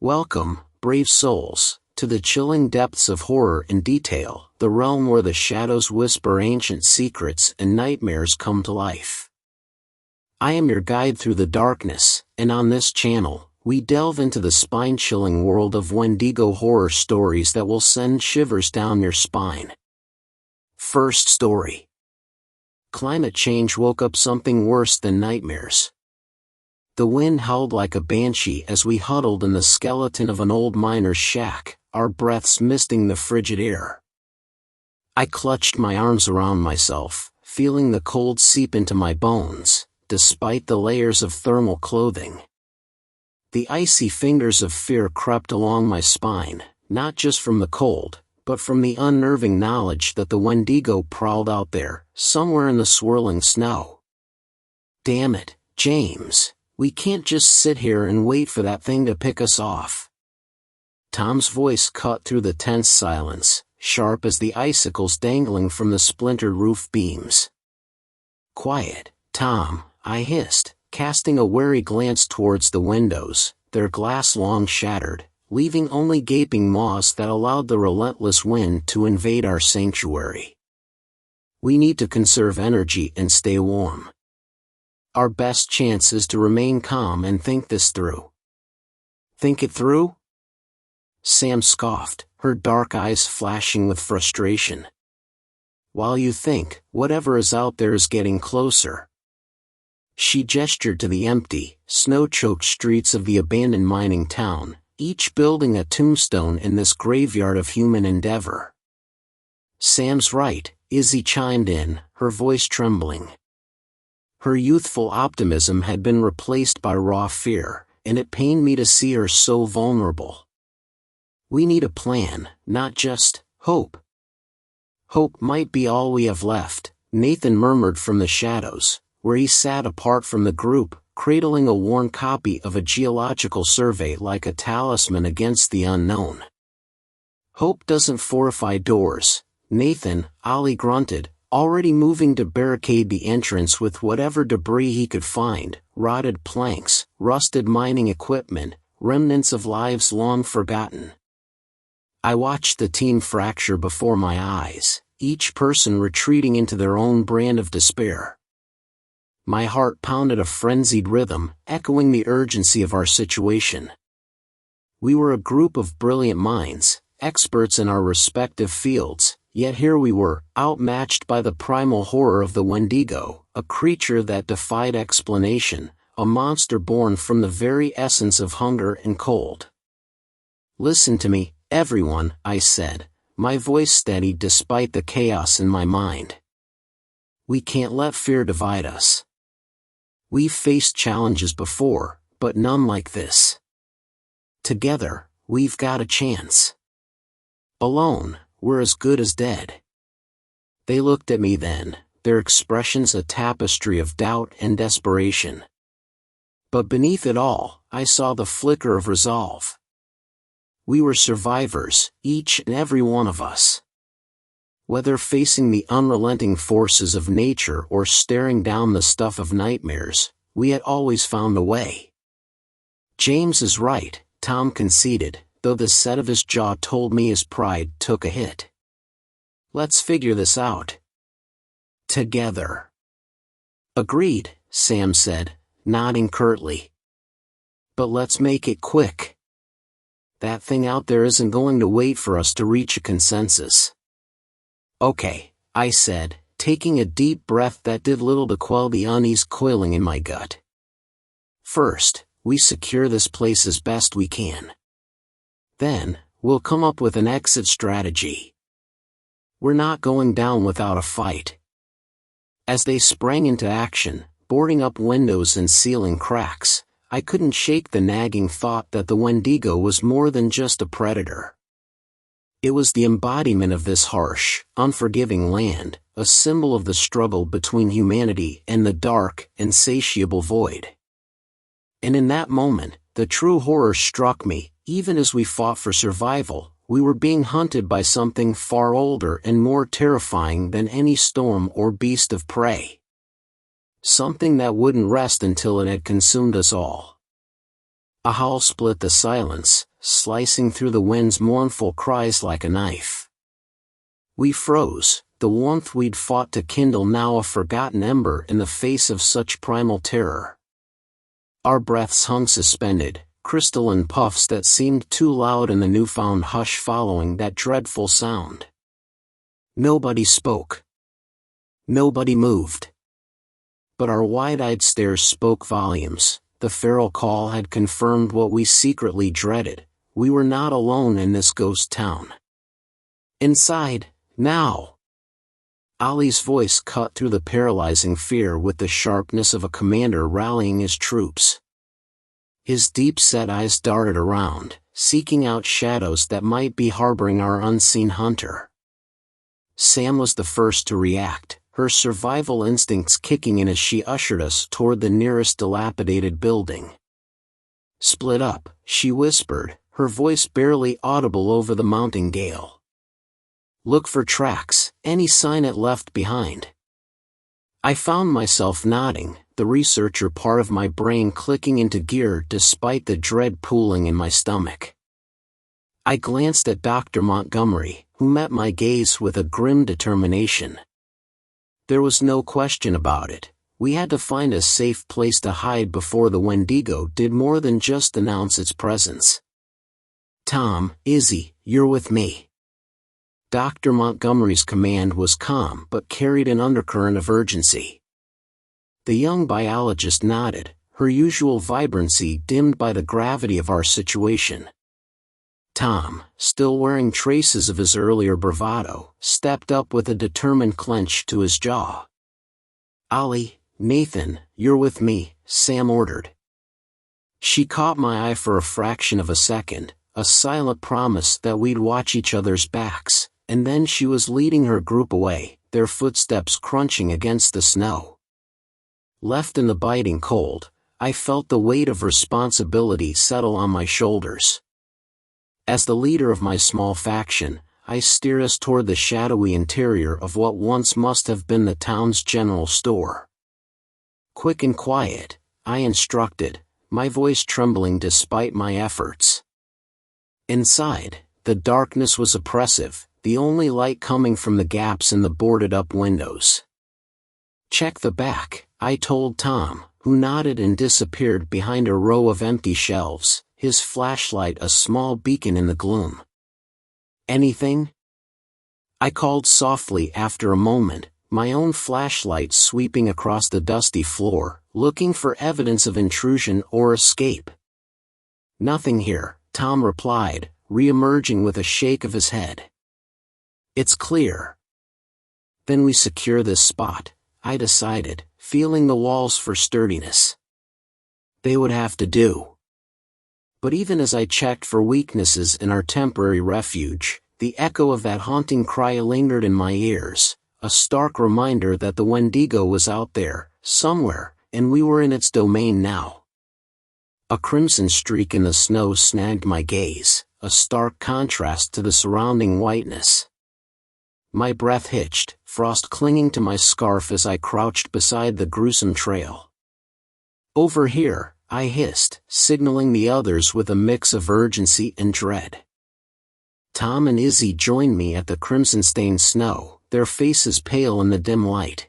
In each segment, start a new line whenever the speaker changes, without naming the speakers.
Welcome, brave souls, to the chilling depths of horror in detail, the realm where the shadows whisper ancient secrets and nightmares come to life. I am your guide through the darkness, and on this channel, we delve into the spine-chilling world of Wendigo horror stories that will send shivers down your spine. First story. Climate change woke up something worse than nightmares. The wind howled like a banshee as we huddled in the skeleton of an old miner's shack, our breaths misting the frigid air. I clutched my arms around myself, feeling the cold seep into my bones, despite the layers of thermal clothing. The icy fingers of fear crept along my spine, not just from the cold, but from the unnerving knowledge that the Wendigo prowled out there, somewhere in the swirling snow. Damn it, James. We can't just sit here and wait for that thing to pick us off. Tom's voice cut through the tense silence, sharp as the icicles dangling from the splintered roof beams. Quiet, Tom, I hissed, casting a wary glance towards the windows, their glass long shattered, leaving only gaping maws that allowed the relentless wind to invade our sanctuary. We need to conserve energy and stay warm. Our best chance is to remain calm and think this through. Think it through? Sam scoffed, her dark eyes flashing with frustration. While you think, whatever is out there is getting closer. She gestured to the empty, snow-choked streets of the abandoned mining town, each building a tombstone in this graveyard of human endeavor. Sam's right, Izzy chimed in, her voice trembling. Her youthful optimism had been replaced by raw fear, and it pained me to see her so vulnerable. We need a plan, not just hope. Hope might be all we have left, Nathan murmured from the shadows, where he sat apart from the group, cradling a worn copy of a geological survey like a talisman against the unknown. Hope doesn't fortify doors, Nathan, Ollie grunted, already moving to barricade the entrance with whatever debris he could find, rotted planks, rusted mining equipment, remnants of lives long forgotten. I watched the team fracture before my eyes, each person retreating into their own brand of despair. My heart pounded a frenzied rhythm, echoing the urgency of our situation. We were a group of brilliant minds, experts in our respective fields, yet here we were, outmatched by the primal horror of the Wendigo, a creature that defied explanation, a monster born from the very essence of hunger and cold. Listen to me, everyone, I said, my voice steady despite the chaos in my mind. We can't let fear divide us. We've faced challenges before, but none like this. Together, we've got a chance. Alone, we're as good as dead. They looked at me then, their expressions a tapestry of doubt and desperation. But beneath it all, I saw the flicker of resolve. We were survivors, each and every one of us. Whether facing the unrelenting forces of nature or staring down the stuff of nightmares, we had always found a way. James is right, Tom conceded, though the set of his jaw told me his pride took a hit. Let's figure this out. Together. Agreed, Sam said, nodding curtly. But let's make it quick. That thing out there isn't going to wait for us to reach a consensus. Okay, I said, taking a deep breath that did little to quell the unease coiling in my gut. First, we secure this place as best we can. Then, we'll come up with an exit strategy. We're not going down without a fight. As they sprang into action, boarding up windows and sealing cracks, I couldn't shake the nagging thought that the Wendigo was more than just a predator. It was the embodiment of this harsh, unforgiving land, a symbol of the struggle between humanity and the dark, insatiable void. And in that moment, the true horror struck me. Even as we fought for survival, we were being hunted by something far older and more terrifying than any storm or beast of prey. Something that wouldn't rest until it had consumed us all. A howl split the silence, slicing through the wind's mournful cries like a knife. We froze, the warmth we'd fought to kindle now a forgotten ember in the face of such primal terror. Our breaths hung suspended, crystalline puffs that seemed too loud in the newfound hush following that dreadful sound. Nobody spoke. Nobody moved. But our wide-eyed stares spoke volumes. The feral call had confirmed what we secretly dreaded. We were not alone in this ghost town. Inside, now! Ali's voice cut through the paralyzing fear with the sharpness of a commander rallying his troops. His deep-set eyes darted around, seeking out shadows that might be harboring our unseen hunter. Sam was the first to react, her survival instincts kicking in as she ushered us toward the nearest dilapidated building. "Split up," she whispered, her voice barely audible over the mounting gale. "Look for tracks, any sign it left behind." I found myself nodding, the researcher part of my brain clicking into gear despite the dread pooling in my stomach. I glanced at Dr. Montgomery, who met my gaze with a grim determination. There was no question about it. We had to find a safe place to hide before the Wendigo did more than just announce its presence. "Tom, Izzy, you're with me." Dr. Montgomery's command was calm but carried an undercurrent of urgency. The young biologist nodded, her usual vibrancy dimmed by the gravity of our situation. Tom, still wearing traces of his earlier bravado, stepped up with a determined clench to his jaw. "Ali, Nathan, you're with me," Sam ordered. She caught my eye for a fraction of a second, a silent promise that we'd watch each other's backs, and then she was leading her group away, their footsteps crunching against the snow. Left in the biting cold, I felt the weight of responsibility settle on my shoulders. As the leader of my small faction, I steered us toward the shadowy interior of what once must have been the town's general store. "Quick and quiet," I instructed, my voice trembling despite my efforts. Inside, the darkness was oppressive, the only light coming from the gaps in the boarded-up windows. "Check the back," I told Tom, who nodded and disappeared behind a row of empty shelves, his flashlight a small beacon in the gloom. "Anything?" I called softly after a moment, my own flashlight sweeping across the dusty floor, looking for evidence of intrusion or escape. "Nothing here," Tom replied, re-emerging with a shake of his head. "It's clear." "Then we secure this spot," I decided, feeling the walls for sturdiness. They would have to do. But even as I checked for weaknesses in our temporary refuge, the echo of that haunting cry lingered in my ears, a stark reminder that the Wendigo was out there, somewhere, and we were in its domain now. A crimson streak in the snow snagged my gaze, a stark contrast to the surrounding whiteness. My breath hitched, frost clinging to my scarf as I crouched beside the gruesome trail. "Over here," I hissed, signaling the others with a mix of urgency and dread. Tom and Izzy joined me at the crimson-stained snow, their faces pale in the dim light.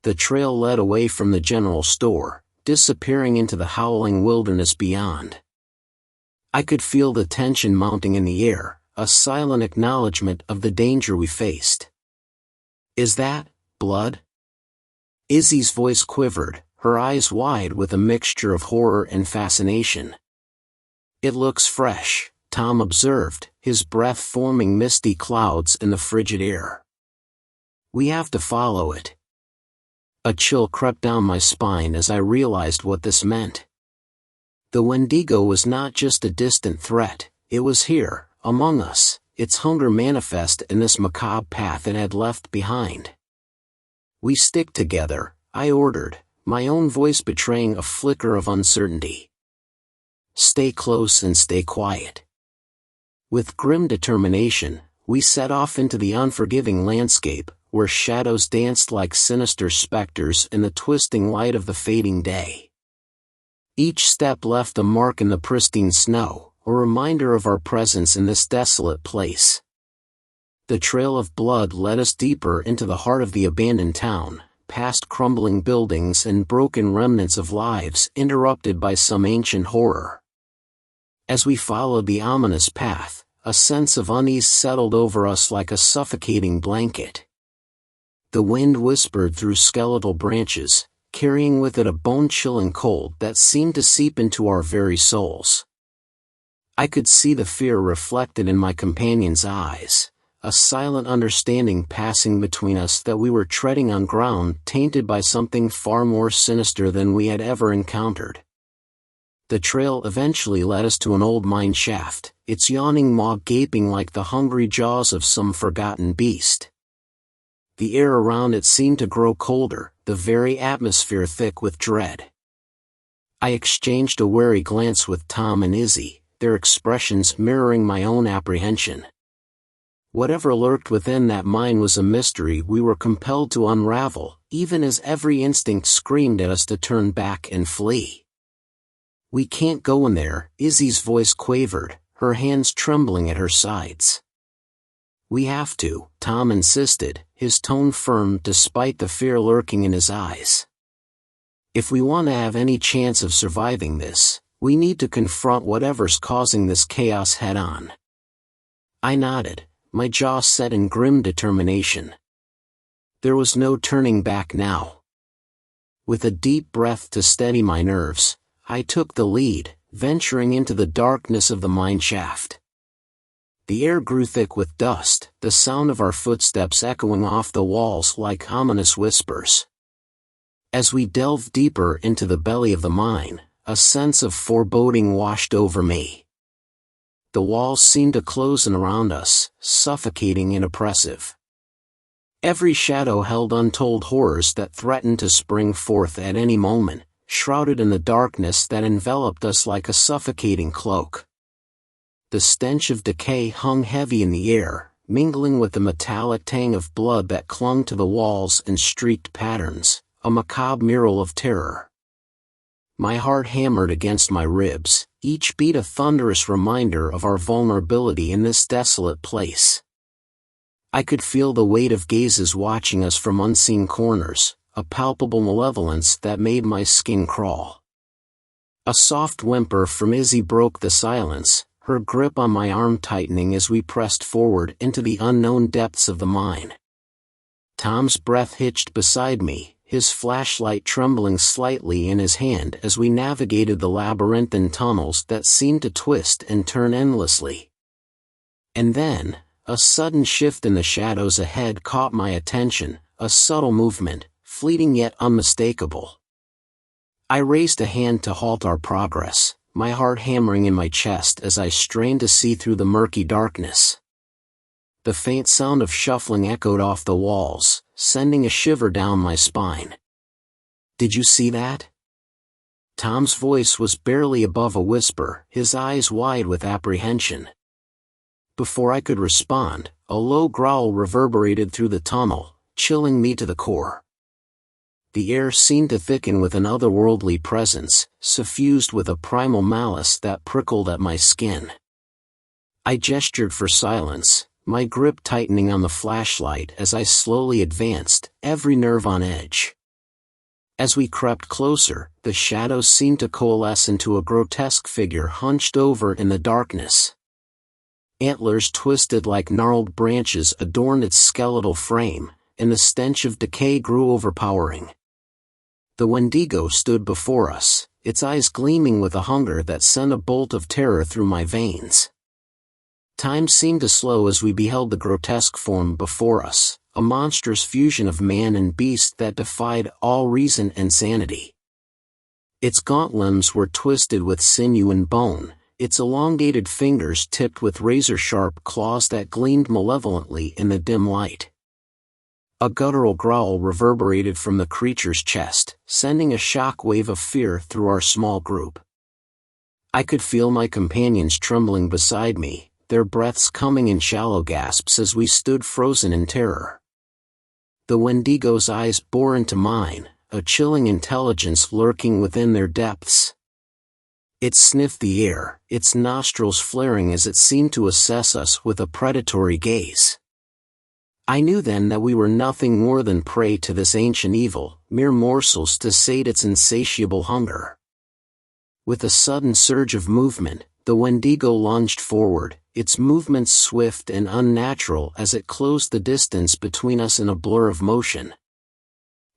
The trail led away from the general store, disappearing into the howling wilderness beyond. I could feel the tension mounting in the air, a silent acknowledgement of the danger we faced. "Is that blood?" Izzy's voice quivered, her eyes wide with a mixture of horror and fascination. "It looks fresh," Tom observed, his breath forming misty clouds in the frigid air. "We have to follow it." A chill crept down my spine as I realized what this meant. The Wendigo was not just a distant threat, it was here, among us, its hunger manifest in this macabre path it had left behind. "We stick together," I ordered, my own voice betraying a flicker of uncertainty. "Stay close and stay quiet." With grim determination, we set off into the unforgiving landscape, where shadows danced like sinister specters in the twisting light of the fading day. Each step left a mark in the pristine snow, a reminder of our presence in this desolate place. The trail of blood led us deeper into the heart of the abandoned town, past crumbling buildings and broken remnants of lives interrupted by some ancient horror. As we followed the ominous path, a sense of unease settled over us like a suffocating blanket. The wind whispered through skeletal branches, carrying with it a bone-chilling cold that seemed to seep into our very souls. I could see the fear reflected in my companion's eyes, a silent understanding passing between us that we were treading on ground tainted by something far more sinister than we had ever encountered. The trail eventually led us to an old mine shaft, its yawning maw gaping like the hungry jaws of some forgotten beast. The air around it seemed to grow colder, the very atmosphere thick with dread. I exchanged a wary glance with Tom and Izzy, their expressions mirroring my own apprehension. Whatever lurked within that mine was a mystery we were compelled to unravel, even as every instinct screamed at us to turn back and flee. "We can't go in there," Izzy's voice quavered, her hands trembling at her sides. "We have to," Tom insisted, his tone firm despite the fear lurking in his eyes. "If we want to have any chance of surviving this, we need to confront whatever's causing this chaos head-on." I nodded, my jaw set in grim determination. There was no turning back now. With a deep breath to steady my nerves, I took the lead, venturing into the darkness of the mine shaft. The air grew thick with dust, the sound of our footsteps echoing off the walls like ominous whispers. As we delved deeper into the belly of the mine, a sense of foreboding washed over me. The walls seemed to close in around us, suffocating and oppressive. Every shadow held untold horrors that threatened to spring forth at any moment, shrouded in the darkness that enveloped us like a suffocating cloak. The stench of decay hung heavy in the air, mingling with the metallic tang of blood that clung to the walls and streaked patterns, a macabre mural of terror. My heart hammered against my ribs, each beat a thunderous reminder of our vulnerability in this desolate place. I could feel the weight of gazes watching us from unseen corners, a palpable malevolence that made my skin crawl. A soft whimper from Izzy broke the silence, her grip on my arm tightening as we pressed forward into the unknown depths of the mine. Tom's breath hitched beside me, his flashlight trembling slightly in his hand as we navigated the labyrinthine tunnels that seemed to twist and turn endlessly. And then, a sudden shift in the shadows ahead caught my attention, a subtle movement, fleeting yet unmistakable. I raised a hand to halt our progress, my heart hammering in my chest as I strained to see through the murky darkness. The faint sound of shuffling echoed off the walls, sending a shiver down my spine. "Did you see that?" Tom's voice was barely above a whisper, his eyes wide with apprehension. Before I could respond, a low growl reverberated through the tunnel, chilling me to the core. The air seemed to thicken with an otherworldly presence, suffused with a primal malice that prickled at my skin. I gestured for silence, my grip tightening on the flashlight as I slowly advanced, every nerve on edge. As we crept closer, the shadows seemed to coalesce into a grotesque figure hunched over in the darkness. Antlers twisted like gnarled branches adorned its skeletal frame, and the stench of decay grew overpowering. The Wendigo stood before us, its eyes gleaming with a hunger that sent a bolt of terror through my veins. Time seemed to slow as we beheld the grotesque form before us, a monstrous fusion of man and beast that defied all reason and sanity. Its gaunt limbs were twisted with sinew and bone, its elongated fingers tipped with razor-sharp claws that gleamed malevolently in the dim light. A guttural growl reverberated from the creature's chest, sending a shock wave of fear through our small group. I could feel my companions trembling beside me, their breaths coming in shallow gasps as we stood frozen in terror. The Wendigo's eyes bore into mine, a chilling intelligence lurking within their depths. It sniffed the air, its nostrils flaring as it seemed to assess us with a predatory gaze. I knew then that we were nothing more than prey to this ancient evil, mere morsels to sate its insatiable hunger. With a sudden surge of movement, the Wendigo lunged forward, its movements swift and unnatural as it closed the distance between us in a blur of motion.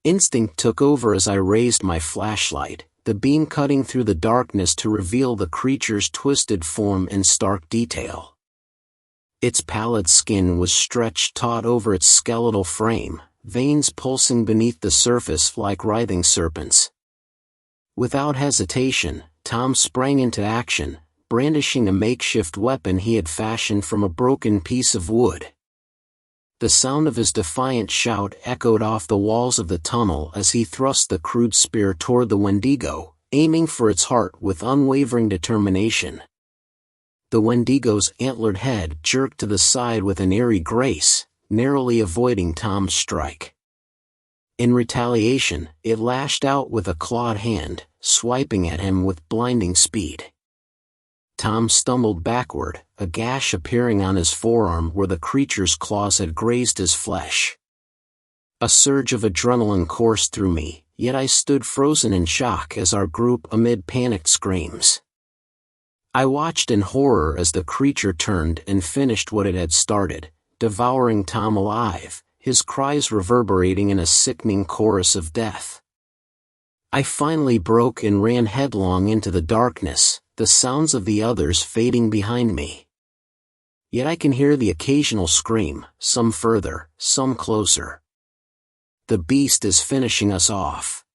Instinct took over as I raised my flashlight, the beam cutting through the darkness to reveal the creature's twisted form in stark detail. Its pallid skin was stretched taut over its skeletal frame, veins pulsing beneath the surface like writhing serpents. Without hesitation, Tom sprang into action, brandishing a makeshift weapon he had fashioned from a broken piece of wood. The sound of his defiant shout echoed off the walls of the tunnel as he thrust the crude spear toward the Wendigo, aiming for its heart with unwavering determination. The Wendigo's antlered head jerked to the side with an eerie grace, narrowly avoiding Tom's strike. In retaliation, it lashed out with a clawed hand, swiping at him with blinding speed. Tom stumbled backward, a gash appearing on his forearm where the creature's claws had grazed his flesh. A surge of adrenaline coursed through me, yet I stood frozen in shock as our group amid panicked screams. I watched in horror as the creature turned and finished what it had started, devouring Tom alive, his cries reverberating in a sickening chorus of death. I finally broke and ran headlong into the darkness, the sounds of the others fading behind me. Yet I can hear the occasional scream, some further, some closer. The beast is finishing us off.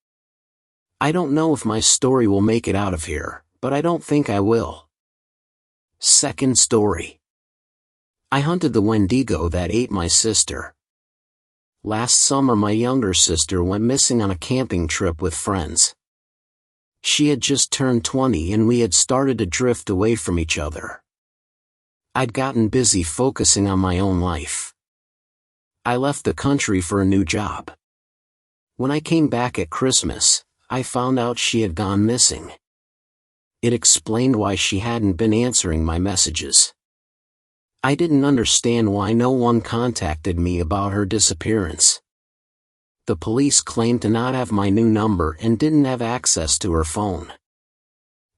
I don't know if my story will make it out of here, but I don't think I will. Second story. I hunted the Wendigo that ate my sister. Last summer my younger sister went missing on a camping trip with friends. She had just turned 20 and we had started to drift away from each other. I'd gotten busy focusing on my own life. I left the country for a new job. When I came back at Christmas, I found out she had gone missing. It explained why she hadn't been answering my messages. I didn't understand why no one contacted me about her disappearance. The police claimed to not have my new number and didn't have access to her phone.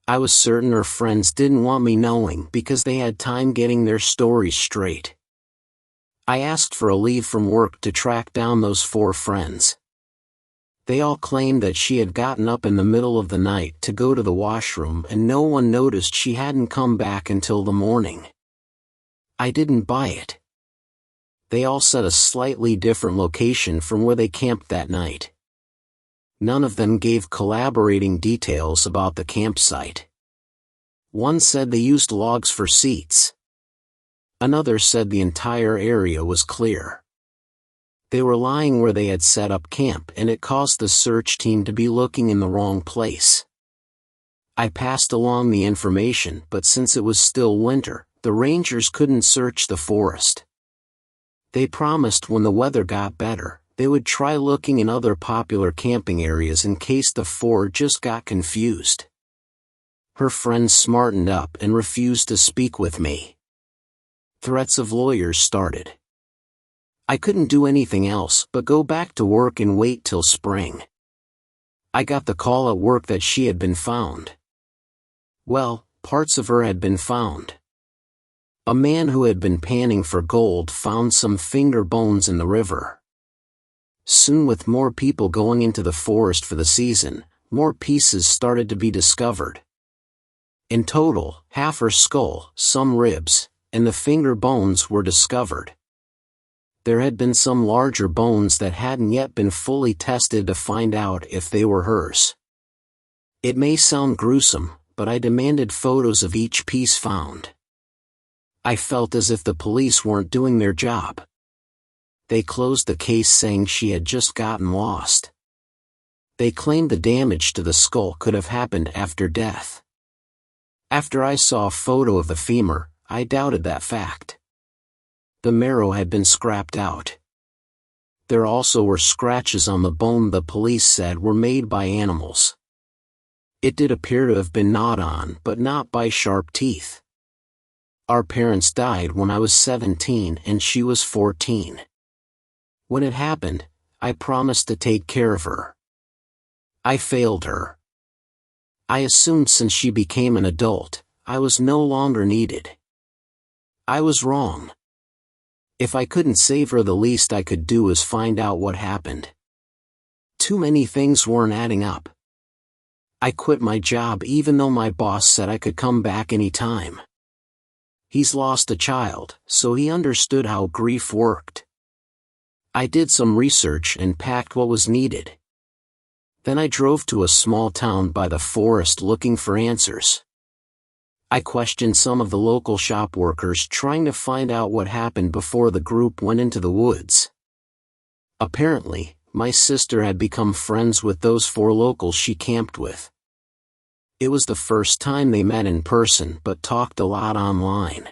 I was certain her friends didn't want me knowing because they had time getting their stories straight. I asked for a leave from work to track down those 4 friends. They all claimed that she had gotten up in the middle of the night to go to the washroom and no one noticed she hadn't come back until the morning. I didn't buy it. They all said a slightly different location from where they camped that night. None of them gave corroborating details about the campsite. One said they used logs for seats. Another said the entire area was clear. They were lying where they had set up camp and it caused the search team to be looking in the wrong place. I passed along the information, but since it was still winter, the rangers couldn't search the forest. They promised when the weather got better, they would try looking in other popular camping areas in case the 4 just got confused. Her friends smartened up and refused to speak with me. Threats of lawyers started. I couldn't do anything else but go back to work and wait till spring. I got the call at work that she had been found. Well, parts of her had been found. A man who had been panning for gold found some finger bones in the river. Soon, with more people going into the forest for the season, more pieces started to be discovered. In total, half her skull, some ribs, and the finger bones were discovered. There had been some larger bones that hadn't yet been fully tested to find out if they were hers. It may sound gruesome, but I demanded photos of each piece found. I felt as if the police weren't doing their job. They closed the case saying she had just gotten lost. They claimed the damage to the skull could have happened after death. After I saw a photo of the femur, I doubted that fact. The marrow had been scrapped out. There also were scratches on the bone the police said were made by animals. It did appear to have been gnawed on, but not by sharp teeth. Our parents died when I was 17 and she was 14. When it happened, I promised to take care of her. I failed her. I assumed since she became an adult, I was no longer needed. I was wrong. If I couldn't save her, the least I could do is find out what happened. Too many things weren't adding up. I quit my job even though my boss said I could come back any time. He's lost a child, so he understood how grief worked. I did some research and packed what was needed. Then I drove to a small town by the forest looking for answers. I questioned some of the local shop workers trying to find out what happened before the group went into the woods. Apparently, my sister had become friends with those 4 locals she camped with. It was the first time they met in person but talked a lot online.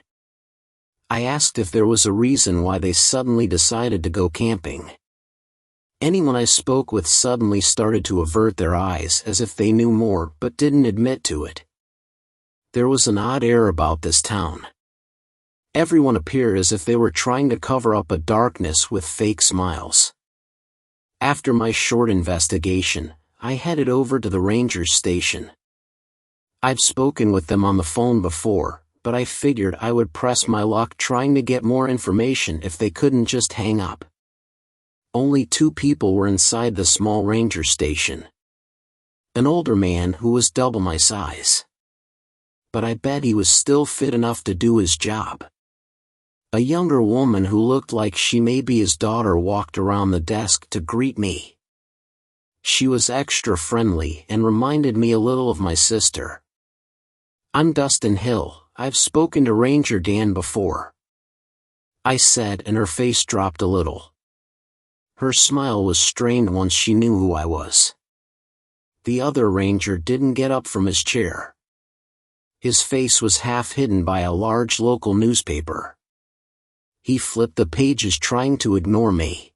I asked if there was a reason why they suddenly decided to go camping. Anyone I spoke with suddenly started to avert their eyes as if they knew more but didn't admit to it. There was an odd air about this town. Everyone appeared as if they were trying to cover up a darkness with fake smiles. After my short investigation, I headed over to the ranger's station. I've spoken with them on the phone before, but I figured I would press my luck trying to get more information if they couldn't just hang up. Only 2 people were inside the small ranger station. An older man who was double my size. But I bet he was still fit enough to do his job. A younger woman who looked like she may be his daughter walked around the desk to greet me. She was extra friendly and reminded me a little of my sister. "I'm Dustin Hill, I've spoken to Ranger Dan before," I said, and her face dropped a little. Her smile was strained once she knew who I was. The other ranger didn't get up from his chair. His face was half hidden by a large local newspaper. He flipped the pages trying to ignore me.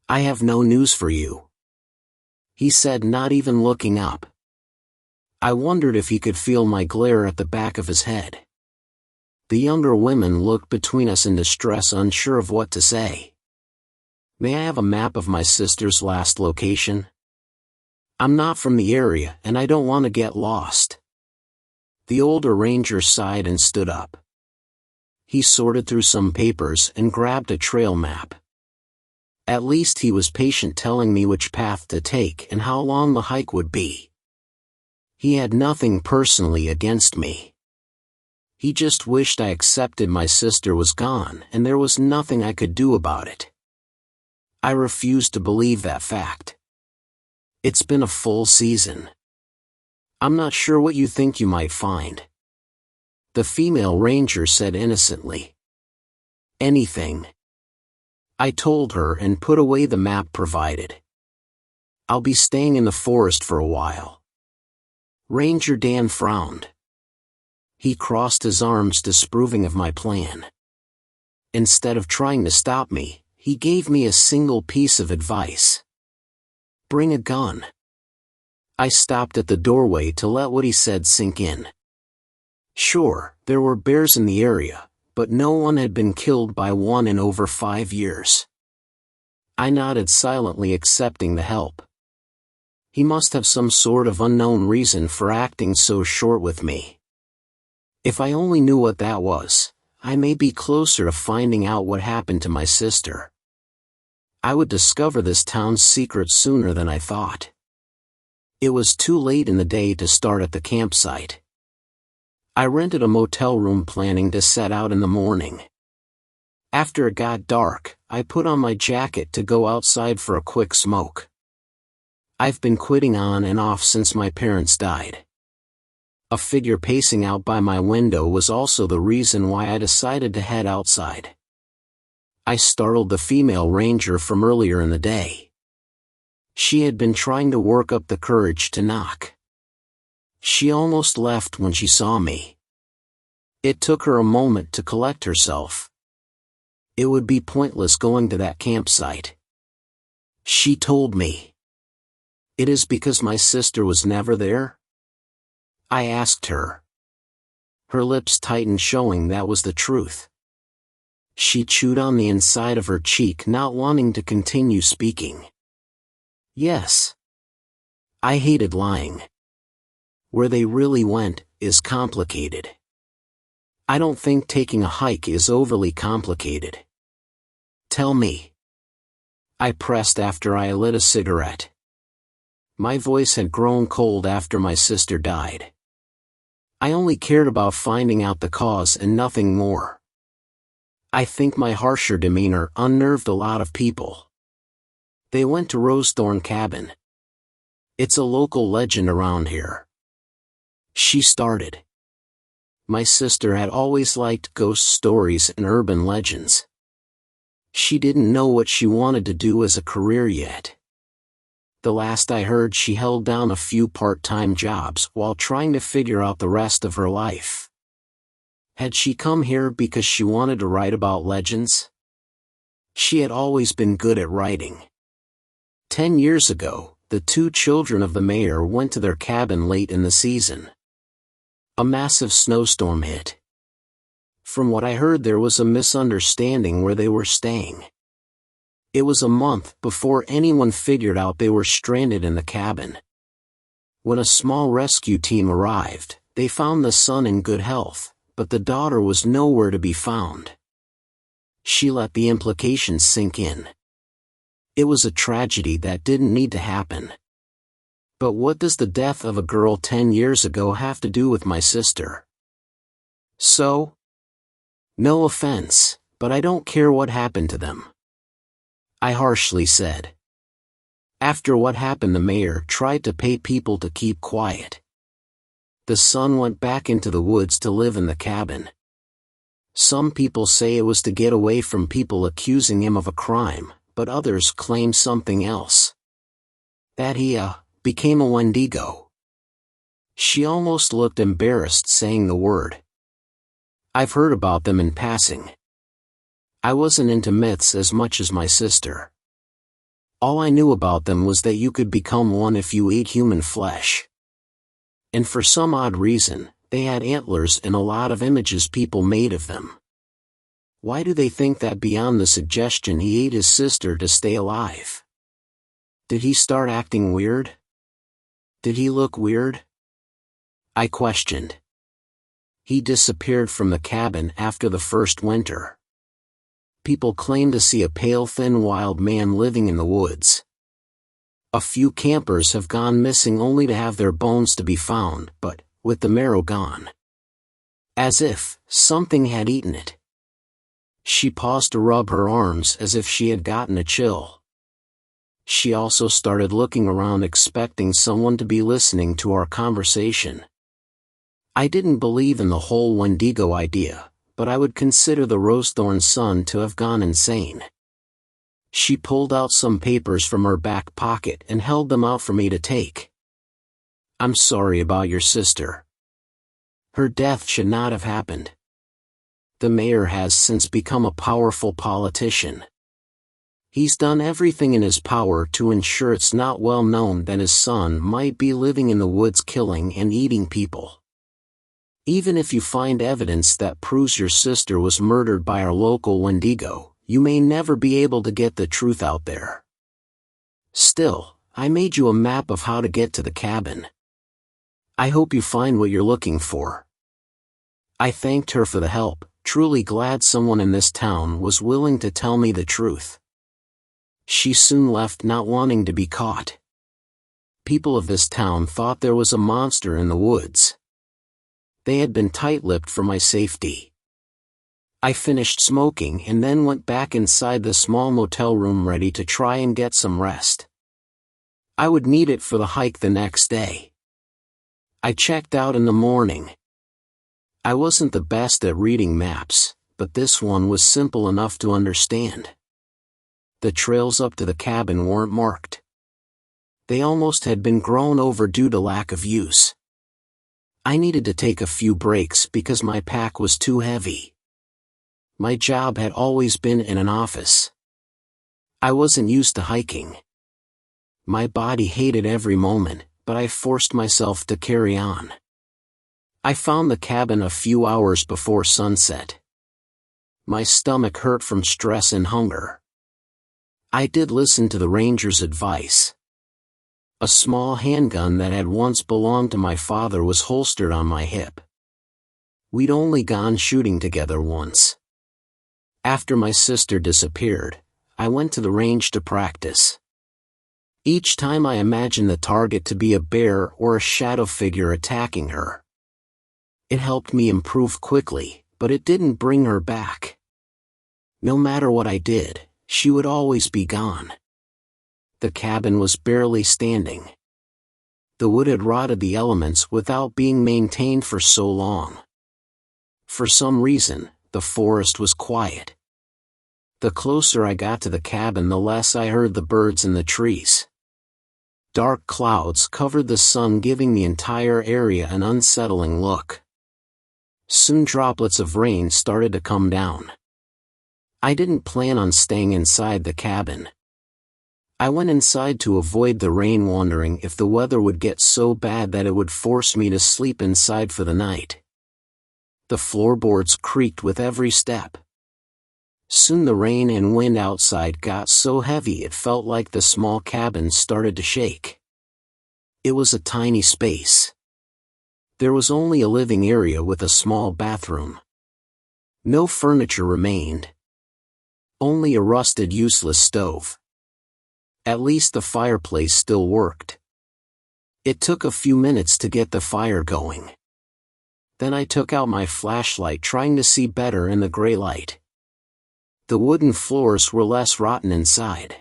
"I have no news for you," he said, not even looking up. I wondered if he could feel my glare at the back of his head. The younger women looked between us in distress, unsure of what to say. "May I have a map of my sister's last location? I'm not from the area and I don't want to get lost." The older ranger sighed and stood up. He sorted through some papers and grabbed a trail map. At least he was patient, telling me which path to take and how long the hike would be. He had nothing personally against me. He just wished I accepted my sister was gone and there was nothing I could do about it. I refused to believe that fact. It's been a full season. "I'm not sure what you think you might find," the female ranger said innocently. "Anything," I told her and put away the map provided. "I'll be staying in the forest for a while." Ranger Dan frowned. He crossed his arms, disapproving of my plan. Instead of trying to stop me, he gave me a single piece of advice. "Bring a gun." I stopped at the doorway to let what he said sink in. Sure, there were bears in the area, but no one had been killed by one in over 5 years. I nodded silently, accepting the help. He must have some sort of unknown reason for acting so short with me. If I only knew what that was, I may be closer to finding out what happened to my sister. I would discover this town's secret sooner than I thought. It was too late in the day to start at the campsite. I rented a motel room, planning to set out in the morning. After it got dark, I put on my jacket to go outside for a quick smoke. I've been quitting on and off since my parents died. A figure pacing out by my window was also the reason why I decided to head outside. I startled the female ranger from earlier in the day. She had been trying to work up the courage to knock. She almost left when she saw me. It took her a moment to collect herself. It would be pointless going to that campsite. She told me. "It is because my sister was never there?" I asked her. Her lips tightened, showing that was the truth. She chewed on the inside of her cheek, not wanting to continue speaking. Yes. I hated lying. Where they really went is complicated. I don't think taking a hike is overly complicated. Tell me. I pressed after I lit a cigarette. My voice had grown cold after my sister died. I only cared about finding out the cause and nothing more. I think my harsher demeanor unnerved a lot of people. They went to Rosethorn Cabin. It's a local legend around here. She started. My sister had always liked ghost stories and urban legends. She didn't know what she wanted to do as a career yet. The last I heard, she held down a few part-time jobs while trying to figure out the rest of her life. Had she come here because she wanted to write about legends? She had always been good at writing. 10 years ago, the 2 children of the mayor went to their cabin late in the season. A massive snowstorm hit. From what I heard, there was a misunderstanding where they were staying. It was a month before anyone figured out they were stranded in the cabin. When a small rescue team arrived, they found the son in good health, but the daughter was nowhere to be found. She let the implications sink in. It was a tragedy that didn't need to happen. But what does the death of a girl 10 years ago have to do with my sister? So? No offense, but I don't care what happened to them. I harshly said. After what happened, the mayor tried to pay people to keep quiet. The son went back into the woods to live in the cabin. Some people say it was to get away from people accusing him of a crime, but others claim something else. That he, became a Wendigo. She almost looked embarrassed saying the word. I've heard about them in passing. I wasn't into myths as much as my sister. All I knew about them was that you could become one if you ate human flesh. And for some odd reason, they had antlers and a lot of images people made of them. Why do they think that beyond the suggestion he ate his sister to stay alive? Did he start acting weird? Did he look weird? I questioned. He disappeared from the cabin after the first winter. People claim to see a pale, thin wild man living in the woods. A few campers have gone missing only to have their bones to be found, but with the marrow gone. As if something had eaten it. She paused to rub her arms as if she had gotten a chill. She also started looking around, expecting someone to be listening to our conversation. I didn't believe in the whole Wendigo idea, but I would consider the Rosethorn son to have gone insane. She pulled out some papers from her back pocket and held them out for me to take. I'm sorry about your sister. Her death should not have happened. The mayor has since become a powerful politician. He's done everything in his power to ensure it's not well known that his son might be living in the woods killing and eating people. Even if you find evidence that proves your sister was murdered by our local Wendigo, you may never be able to get the truth out there. Still, I made you a map of how to get to the cabin. I hope you find what you're looking for. I thanked her for the help, truly glad someone in this town was willing to tell me the truth. She soon left, not wanting to be caught. People of this town thought there was a monster in the woods. They had been tight-lipped for my safety. I finished smoking and then went back inside the small motel room ready to try and get some rest. I would need it for the hike the next day. I checked out in the morning. I wasn't the best at reading maps, but this one was simple enough to understand. The trails up to the cabin weren't marked. They almost had been grown over due to lack of use. I needed to take a few breaks because my pack was too heavy. My job had always been in an office. I wasn't used to hiking. My body hated every moment, but I forced myself to carry on. I found the cabin a few hours before sunset. My stomach hurt from stress and hunger. I did listen to the ranger's advice. A small handgun that had once belonged to my father was holstered on my hip. We'd only gone shooting together once. After my sister disappeared, I went to the range to practice. Each time I imagined the target to be a bear or a shadow figure attacking her. It helped me improve quickly, but it didn't bring her back. No matter what I did, she would always be gone. The cabin was barely standing. The wood had rotted the elements without being maintained for so long. For some reason, the forest was quiet. The closer I got to the cabin, the less I heard the birds in the trees. Dark clouds covered the sun, giving the entire area an unsettling look. Soon droplets of rain started to come down. I didn't plan on staying inside the cabin. I went inside to avoid the rain, wondering if the weather would get so bad that it would force me to sleep inside for the night. The floorboards creaked with every step. Soon the rain and wind outside got so heavy it felt like the small cabin started to shake. It was a tiny space. There was only a living area with a small bathroom. No furniture remained. Only a rusted, useless stove. At least the fireplace still worked. It took a few minutes to get the fire going. Then I took out my flashlight, trying to see better in the gray light. The wooden floors were less rotten inside.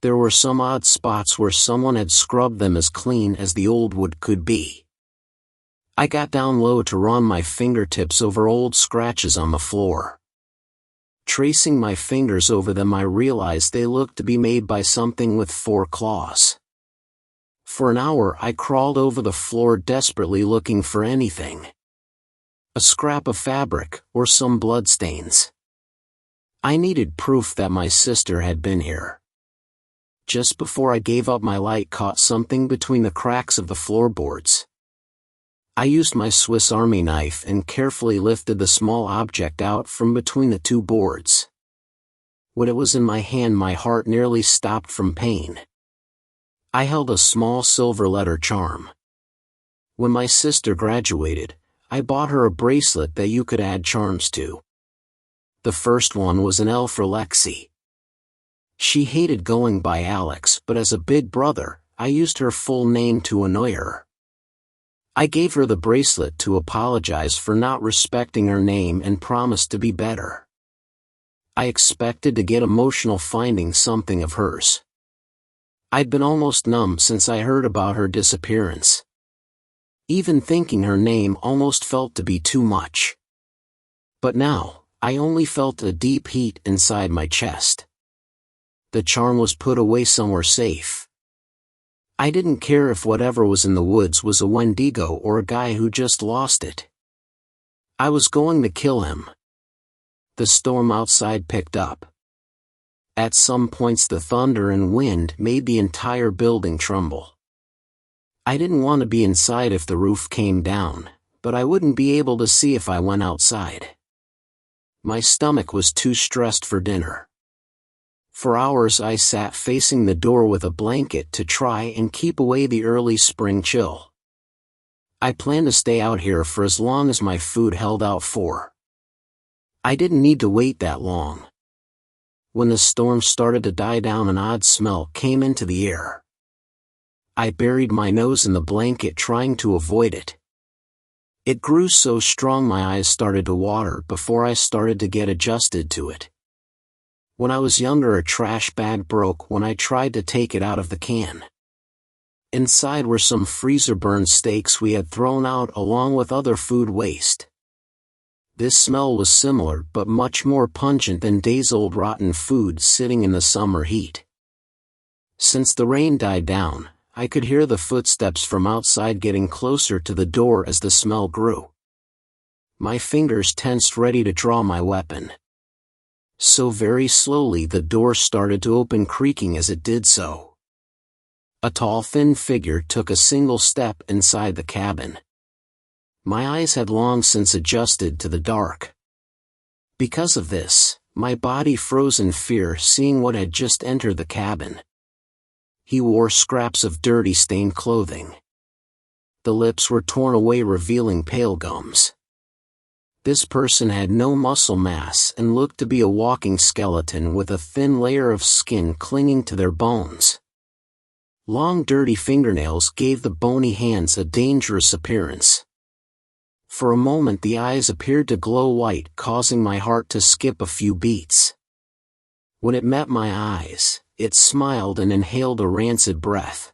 There were some odd spots where someone had scrubbed them as clean as the old wood could be. I got down low to run my fingertips over old scratches on the floor. Tracing my fingers over them, I realized they looked to be made by something with 4 claws. For an hour I crawled over the floor, desperately looking for anything. A scrap of fabric, or some bloodstains. I needed proof that my sister had been here. Just before I gave up, my light caught something between the cracks of the floorboards. I used my Swiss Army knife and carefully lifted the small object out from between the 2 boards. When it was in my hand, my heart nearly stopped from pain. I held a small silver letter charm. When my sister graduated, I bought her a bracelet that you could add charms to. The first one was an L for Lexi. She hated going by Alex, but as a big brother, I used her full name to annoy her. I gave her the bracelet to apologize for not respecting her name and promised to be better. I expected to get emotional finding something of hers. I'd been almost numb since I heard about her disappearance. Even thinking her name almost felt to be too much. But now, I only felt a deep heat inside my chest. The charm was put away somewhere safe. I didn't care if whatever was in the woods was a Wendigo or a guy who just lost it. I was going to kill him. The storm outside picked up. At some points the thunder and wind made the entire building tremble. I didn't want to be inside if the roof came down, but I wouldn't be able to see if I went outside. My stomach was too stressed for dinner. For hours I sat facing the door with a blanket to try and keep away the early spring chill. I planned to stay out here for as long as my food held out for. I didn't need to wait that long. When the storm started to die down, an odd smell came into the air. I buried my nose in the blanket, trying to avoid it. It grew so strong my eyes started to water before I started to get adjusted to it. When I was younger, a trash bag broke when I tried to take it out of the can. Inside were some freezer-burned steaks we had thrown out along with other food waste. This smell was similar but much more pungent than days-old rotten food sitting in the summer heat. Since the rain died down, I could hear the footsteps from outside getting closer to the door as the smell grew. My fingers tensed, ready to draw my weapon. So very slowly the door started to open, creaking as it did so. A tall, thin figure took a single step inside the cabin. My eyes had long since adjusted to the dark. Because of this, my body froze in fear seeing what had just entered the cabin. He wore scraps of dirty stained clothing. The lips were torn away revealing pale gums. This person had no muscle mass and looked to be a walking skeleton with a thin layer of skin clinging to their bones. Long dirty fingernails gave the bony hands a dangerous appearance. For a moment the eyes appeared to glow white, causing my heart to skip a few beats. When it met my eyes, it smiled and inhaled a rancid breath.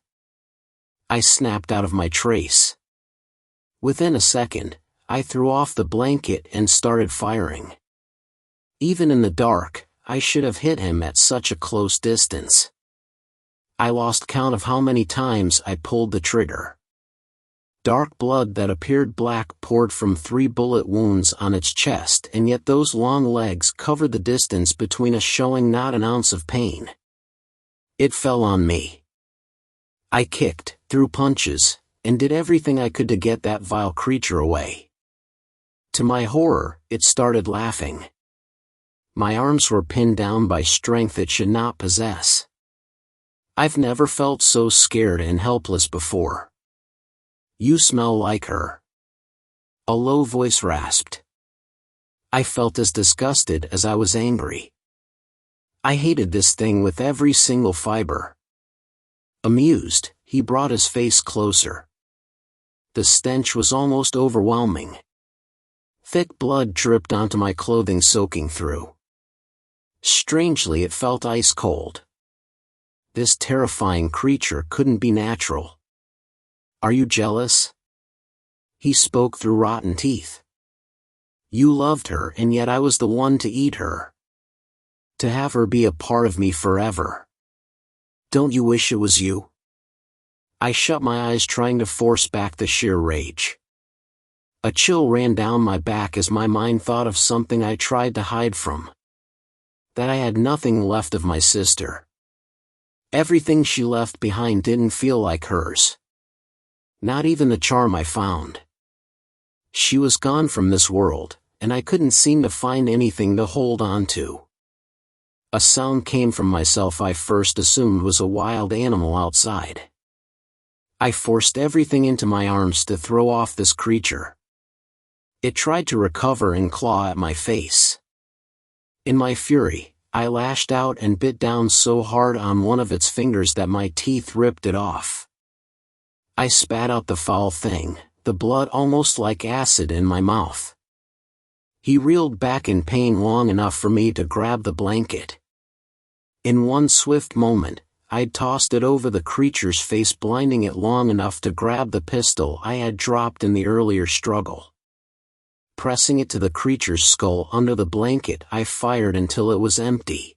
I snapped out of my trace. Within a second, I threw off the blanket and started firing. Even in the dark, I should have hit him at such a close distance. I lost count of how many times I pulled the trigger. Dark blood that appeared black poured from 3 bullet wounds on its chest, and yet those long legs covered the distance between us, showing not an ounce of pain. It fell on me. I kicked, threw punches, and did everything I could to get that vile creature away. To my horror, it started laughing. My arms were pinned down by strength it should not possess. I've never felt so scared and helpless before. You smell like her. A low voice rasped. I felt as disgusted as I was angry. I hated this thing with every single fiber. Amused, he brought his face closer. The stench was almost overwhelming. Thick blood dripped onto my clothing, soaking through. Strangely, it felt ice cold. This terrifying creature couldn't be natural. Are you jealous? He spoke through rotten teeth. You loved her, and yet I was the one to eat her. To have her be a part of me forever. Don't you wish it was you? I shut my eyes, trying to force back the sheer rage. A chill ran down my back as my mind thought of something I tried to hide from. That I had nothing left of my sister. Everything she left behind didn't feel like hers. Not even the charm I found. She was gone from this world, and I couldn't seem to find anything to hold on to. A sound came from myself I first assumed was a wild animal outside. I forced everything into my arms to throw off this creature. It tried to recover and claw at my face. In my fury, I lashed out and bit down so hard on one of its fingers that my teeth ripped it off. I spat out the foul thing, the blood almost like acid in my mouth. He reeled back in pain long enough for me to grab the blanket. In one swift moment, I'd tossed it over the creature's face, blinding it long enough to grab the pistol I had dropped in the earlier struggle. Pressing it to the creature's skull under the blanket, I fired until it was empty.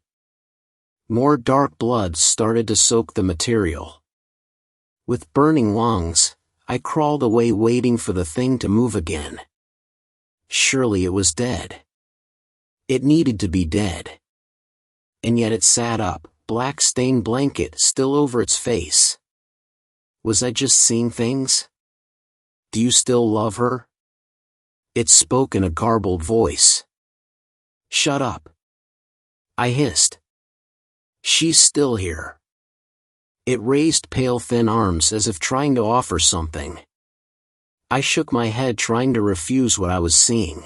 More dark blood started to soak the material. With burning lungs, I crawled away, waiting for the thing to move again. Surely it was dead. It needed to be dead. And yet it sat up, black-stained blanket still over its face. Was I just seeing things? Do you still love her? It spoke in a garbled voice. Shut up. I hissed. She's still here. It raised pale thin arms as if trying to offer something. I shook my head, trying to refuse what I was seeing.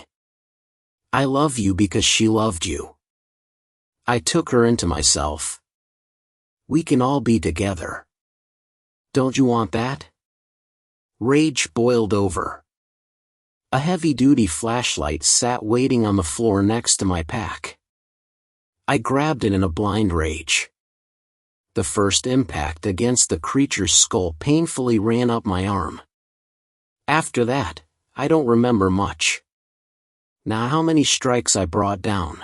I love you because she loved you. I took her into myself. We can all be together. Don't you want that? Rage boiled over. A heavy-duty flashlight sat waiting on the floor next to my pack. I grabbed it in a blind rage. The first impact against the creature's skull painfully ran up my arm. After that, I don't remember much. Not how many strikes I brought down.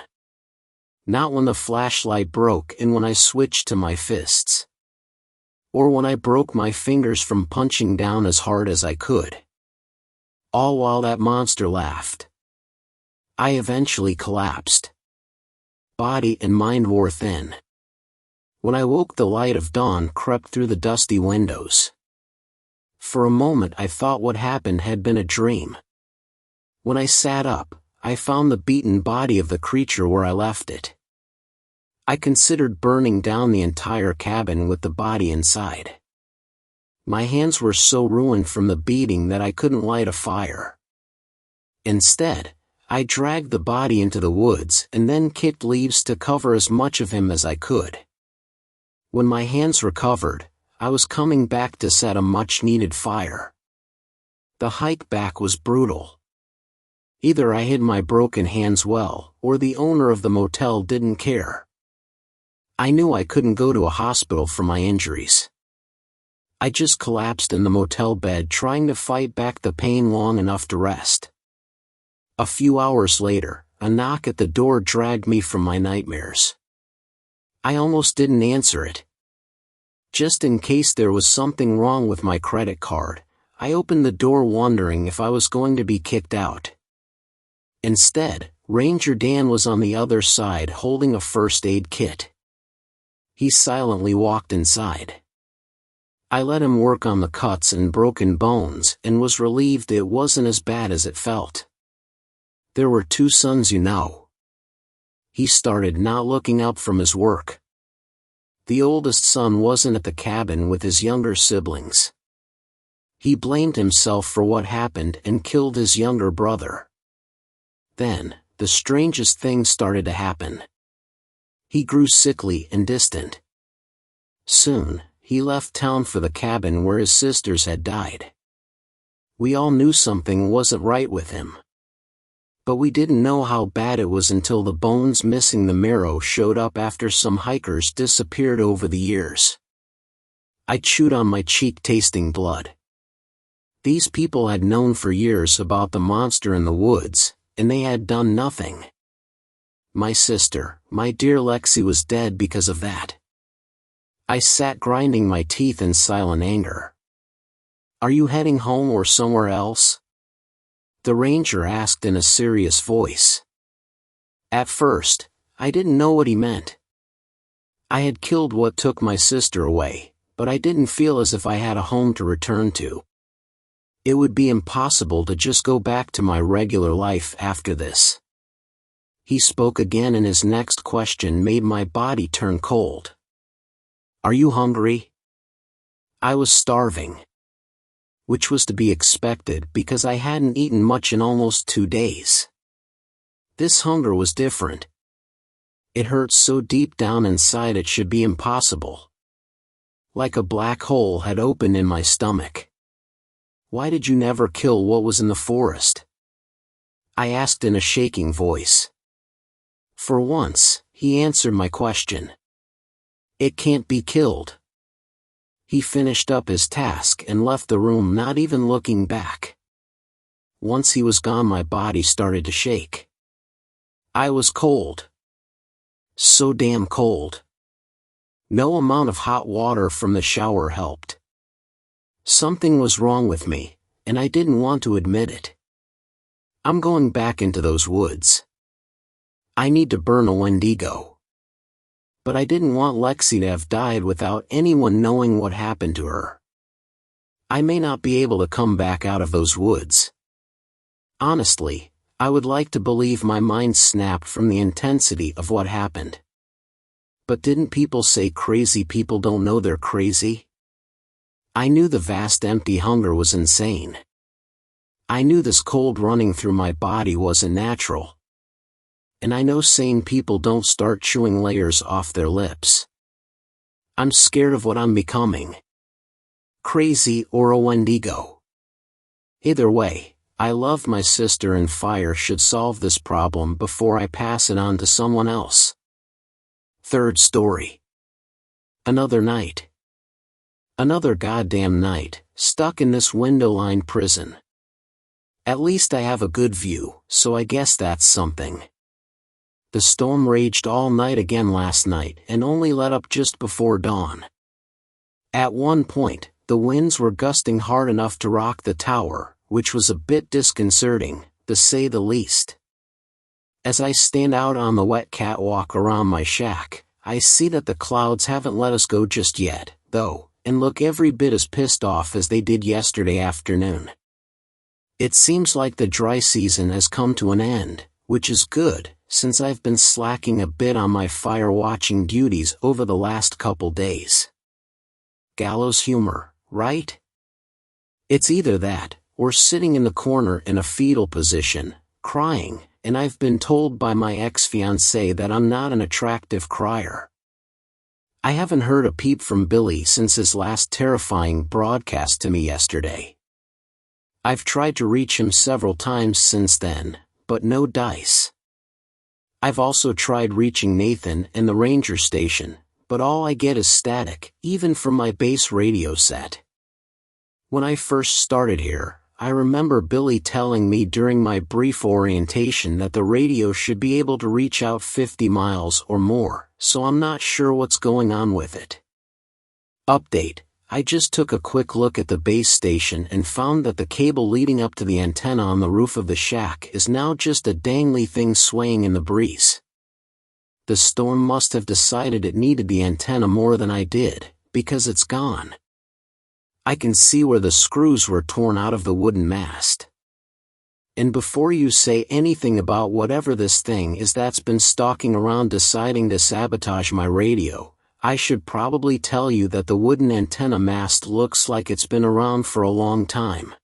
Not when the flashlight broke and when I switched to my fists. Or when I broke my fingers from punching down as hard as I could. All while that monster laughed. I eventually collapsed. Body and mind wore thin. When I woke, the light of dawn crept through the dusty windows. For a moment I thought what happened had been a dream. When I sat up, I found the beaten body of the creature where I left it. I considered burning down the entire cabin with the body inside. My hands were so ruined from the beating that I couldn't light a fire. Instead, I dragged the body into the woods and then kicked leaves to cover as much of him as I could. When my hands recovered, I was coming back to set a much-needed fire. The hike back was brutal. Either I hid my broken hands well, or the owner of the motel didn't care. I knew I couldn't go to a hospital for my injuries. I just collapsed in the motel bed trying to fight back the pain long enough to rest. A few hours later, a knock at the door dragged me from my nightmares. I almost didn't answer it. Just in case there was something wrong with my credit card, I opened the door wondering if I was going to be kicked out. Instead, Ranger Dan was on the other side holding a first aid kit. He silently walked inside. I let him work on the cuts and broken bones and was relieved it wasn't as bad as it felt. There were 2 sons, you know. He started not looking up from his work. The oldest son wasn't at the cabin with his younger siblings. He blamed himself for what happened and killed his younger brother. Then, the strangest thing started to happen. He grew sickly and distant. Soon, he left town for the cabin where his sisters had died. We all knew something wasn't right with him. But we didn't know how bad it was until the bones missing the marrow showed up after some hikers disappeared over the years. I chewed on my cheek tasting blood. These people had known for years about the monster in the woods, and they had done nothing. My sister, my dear Lexi, was dead because of that. I sat grinding my teeth in silent anger. "Are you heading home or somewhere else?" the ranger asked in a serious voice. At first, I didn't know what he meant. I had killed what took my sister away, but I didn't feel as if I had a home to return to. It would be impossible to just go back to my regular life after this. He spoke again and his next question made my body turn cold. "Are you hungry?" I was starving. Which was to be expected because I hadn't eaten much in almost 2 days. This hunger was different. It hurt so deep down inside it should be impossible. Like a black hole had opened in my stomach. "Why did you never kill what was in the forest?" I asked in a shaking voice. For once, he answered my question. "It can't be killed." He finished up his task and left the room, not even looking back. Once he was gone, my body started to shake. I was cold. So damn cold. No amount of hot water from the shower helped. Something was wrong with me, and I didn't want to admit it. I'm going back into those woods. I need to burn a Wendigo. But I didn't want Lexi to have died without anyone knowing what happened to her. I may not be able to come back out of those woods. Honestly, I would like to believe my mind snapped from the intensity of what happened. But didn't people say crazy people don't know they're crazy? I knew the vast empty hunger was insane. I knew this cold running through my body wasn't natural. And I know sane people don't start chewing layers off their lips. I'm scared of what I'm becoming. Crazy or a Wendigo. Either way, I love my sister and fire should solve this problem before I pass it on to someone else. Third story. Another night. Another goddamn night, stuck in this window-lined prison. At least I have a good view, so I guess that's something. The storm raged all night again last night and only let up just before dawn. At one point, the winds were gusting hard enough to rock the tower, which was a bit disconcerting, to say the least. As I stand out on the wet catwalk around my shack, I see that the clouds haven't let us go just yet, though, and look every bit as pissed off as they did yesterday afternoon. It seems like the dry season has come to an end, which is good, since I've been slacking a bit on my fire watching duties over the last couple days. Gallows humor, right? It's either that, or sitting in the corner in a fetal position, crying, and I've been told by my ex-fiancée that I'm not an attractive crier. I haven't heard a peep from Billy since his last terrifying broadcast to me yesterday. I've tried to reach him several times since then, but no dice. I've also tried reaching Nathan and the ranger station, but all I get is static, even from my base radio set. When I first started here, I remember Billy telling me during my brief orientation that the radio should be able to reach out 50 miles or more, so I'm not sure what's going on with it. Update: I just took a quick look at the base station and found that the cable leading up to the antenna on the roof of the shack is now just a dangly thing swaying in the breeze. The storm must have decided it needed the antenna more than I did, because it's gone. I can see where the screws were torn out of the wooden mast. And before you say anything about whatever this thing is that's been stalking around deciding to sabotage my radio, I should probably tell you that the wooden antenna mast looks like it's been around for a long time.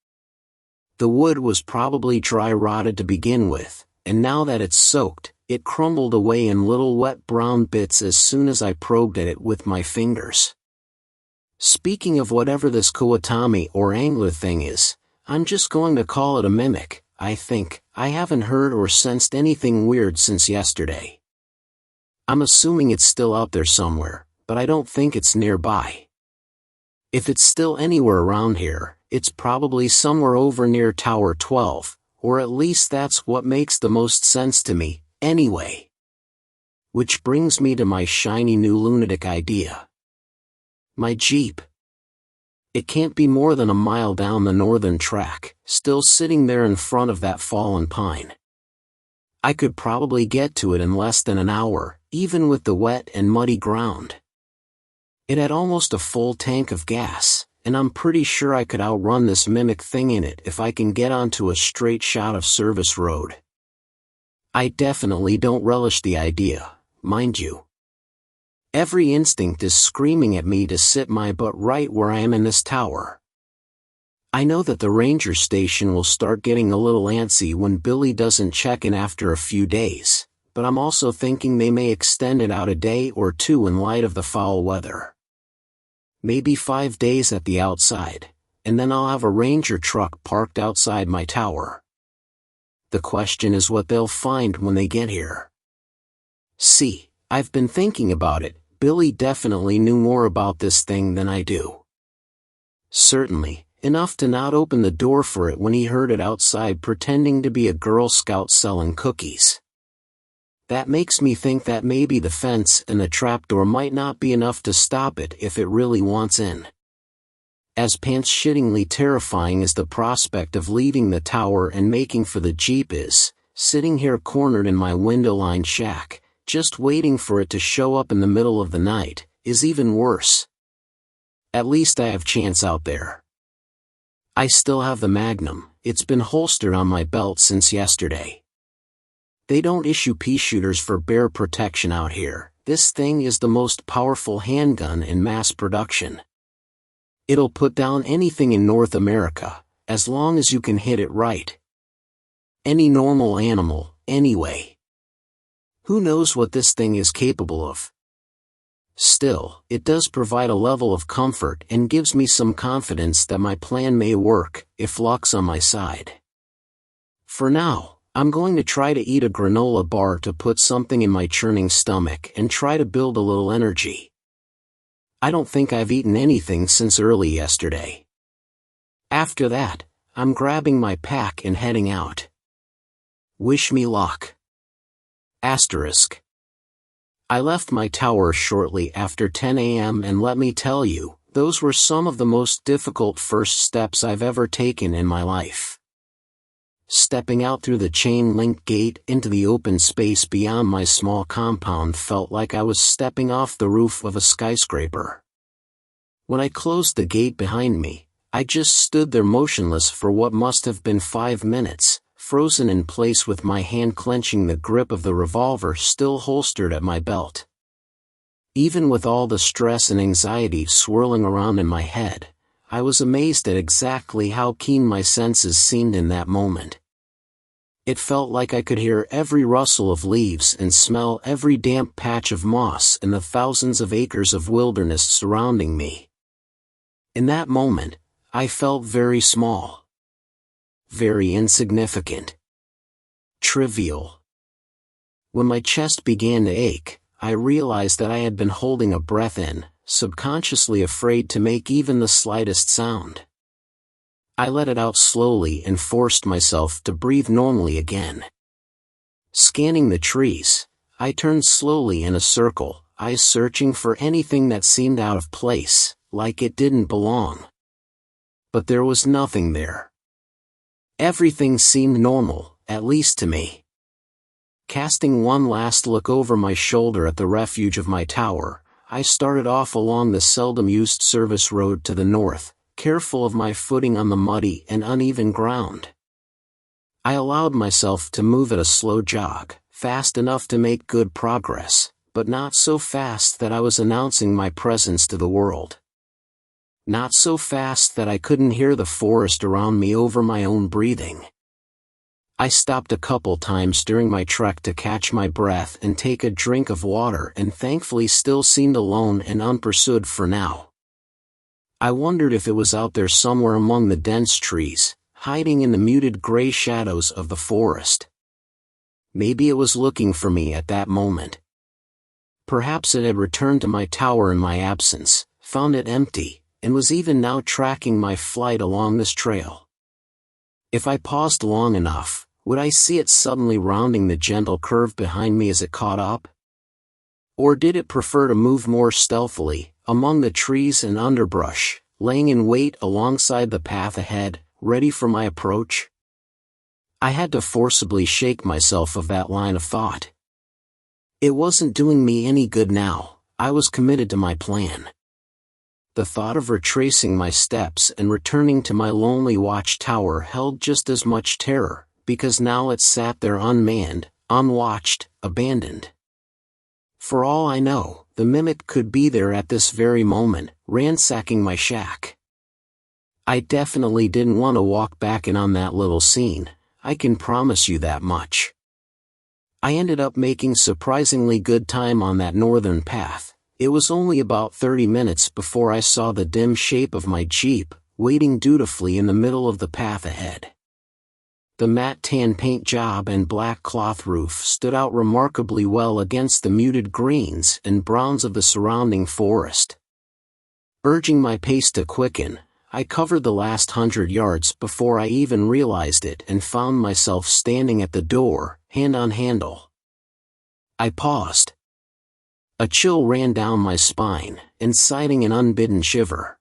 The wood was probably dry rotted to begin with, and now that it's soaked, it crumbled away in little wet brown bits as soon as I probed at it with my fingers. Speaking of whatever this Kawatami or angler thing is, I'm just going to call it a mimic, I think. I haven't heard or sensed anything weird since yesterday. I'm assuming it's still out there somewhere, but I don't think it's nearby. If it's still anywhere around here, it's probably somewhere over near Tower 12, or at least that's what makes the most sense to me, anyway. Which brings me to my shiny new lunatic idea. My Jeep. It can't be more than a mile down the northern track, still sitting there in front of that fallen pine. I could probably get to it in less than an hour, even with the wet and muddy ground. It had almost a full tank of gas, and I'm pretty sure I could outrun this mimic thing in it if I can get onto a straight shot of service road. I definitely don't relish the idea, mind you. Every instinct is screaming at me to sit my butt right where I am in this tower. I know that the ranger station will start getting a little antsy when Billy doesn't check in after a few days, but I'm also thinking they may extend it out a day or two in light of the foul weather. Maybe 5 days at the outside, and then I'll have a ranger truck parked outside my tower. The question is what they'll find when they get here. See, I've been thinking about it. Billy definitely knew more about this thing than I do. Certainly, enough to not open the door for it when he heard it outside pretending to be a Girl Scout selling cookies. That makes me think that maybe the fence and the trapdoor might not be enough to stop it if it really wants in. As pants-shittingly terrifying as the prospect of leaving the tower and making for the Jeep is, sitting here cornered in my window-lined shack, just waiting for it to show up in the middle of the night, is even worse. At least I have chance out there. I still have the Magnum. It's been holstered on my belt since yesterday. They don't issue pea shooters for bear protection out here. This thing is the most powerful handgun in mass production. It'll put down anything in North America, as long as you can hit it right. Any normal animal, anyway. Who knows what this thing is capable of? Still, it does provide a level of comfort and gives me some confidence that my plan may work, if luck's on my side. For now, I'm going to try to eat a granola bar to put something in my churning stomach and try to build a little energy. I don't think I've eaten anything since early yesterday. After that, I'm grabbing my pack and heading out. Wish me luck. Asterisk. I left my tower shortly after 10 a.m. and let me tell you, those were some of the most difficult first steps I've ever taken in my life. Stepping out through the chain-link gate into the open space beyond my small compound felt like I was stepping off the roof of a skyscraper. When I closed the gate behind me, I just stood there motionless for what must have been 5 minutes, frozen in place with my hand clenching the grip of the revolver still holstered at my belt. Even with all the stress and anxiety swirling around in my head, I was amazed at exactly how keen my senses seemed in that moment. It felt like I could hear every rustle of leaves and smell every damp patch of moss in the thousands of acres of wilderness surrounding me. In that moment, I felt very small. Very insignificant. Trivial. When my chest began to ache, I realized that I had been holding a breath in, subconsciously afraid to make even the slightest sound. I let it out slowly and forced myself to breathe normally again. Scanning the trees, I turned slowly in a circle, eyes searching for anything that seemed out of place, like it didn't belong. But there was nothing there. Everything seemed normal, at least to me. Casting one last look over my shoulder at the refuge of my tower, I started off along the seldom-used service road to the north, careful of my footing on the muddy and uneven ground. I allowed myself to move at a slow jog, fast enough to make good progress, but not so fast that I was announcing my presence to the world. Not so fast that I couldn't hear the forest around me over my own breathing. I stopped a couple times during my trek to catch my breath and take a drink of water and thankfully still seemed alone and unpursued for now. I wondered if it was out there somewhere among the dense trees, hiding in the muted gray shadows of the forest. Maybe it was looking for me at that moment. Perhaps it had returned to my tower in my absence, found it empty, and was even now tracking my flight along this trail. If I paused long enough, would I see it suddenly rounding the gentle curve behind me as it caught up? Or did it prefer to move more stealthily, among the trees and underbrush, laying in wait alongside the path ahead, ready for my approach? I had to forcibly shake myself of that line of thought. It wasn't doing me any good now. I was committed to my plan. The thought of retracing my steps and returning to my lonely watchtower held just as much terror, because now it sat there unmanned, unwatched, abandoned. For all I know, the mimic could be there at this very moment, ransacking my shack. I definitely didn't want to walk back in on that little scene, I can promise you that much. I ended up making surprisingly good time on that northern path. It was only about 30 minutes before I saw the dim shape of my Jeep, waiting dutifully in the middle of the path ahead. The matte tan paint job and black cloth roof stood out remarkably well against the muted greens and browns of the surrounding forest. Urging my pace to quicken, I covered the last 100 yards before I even realized it and found myself standing at the door, hand on handle. I paused. A chill ran down my spine, inciting an unbidden shiver.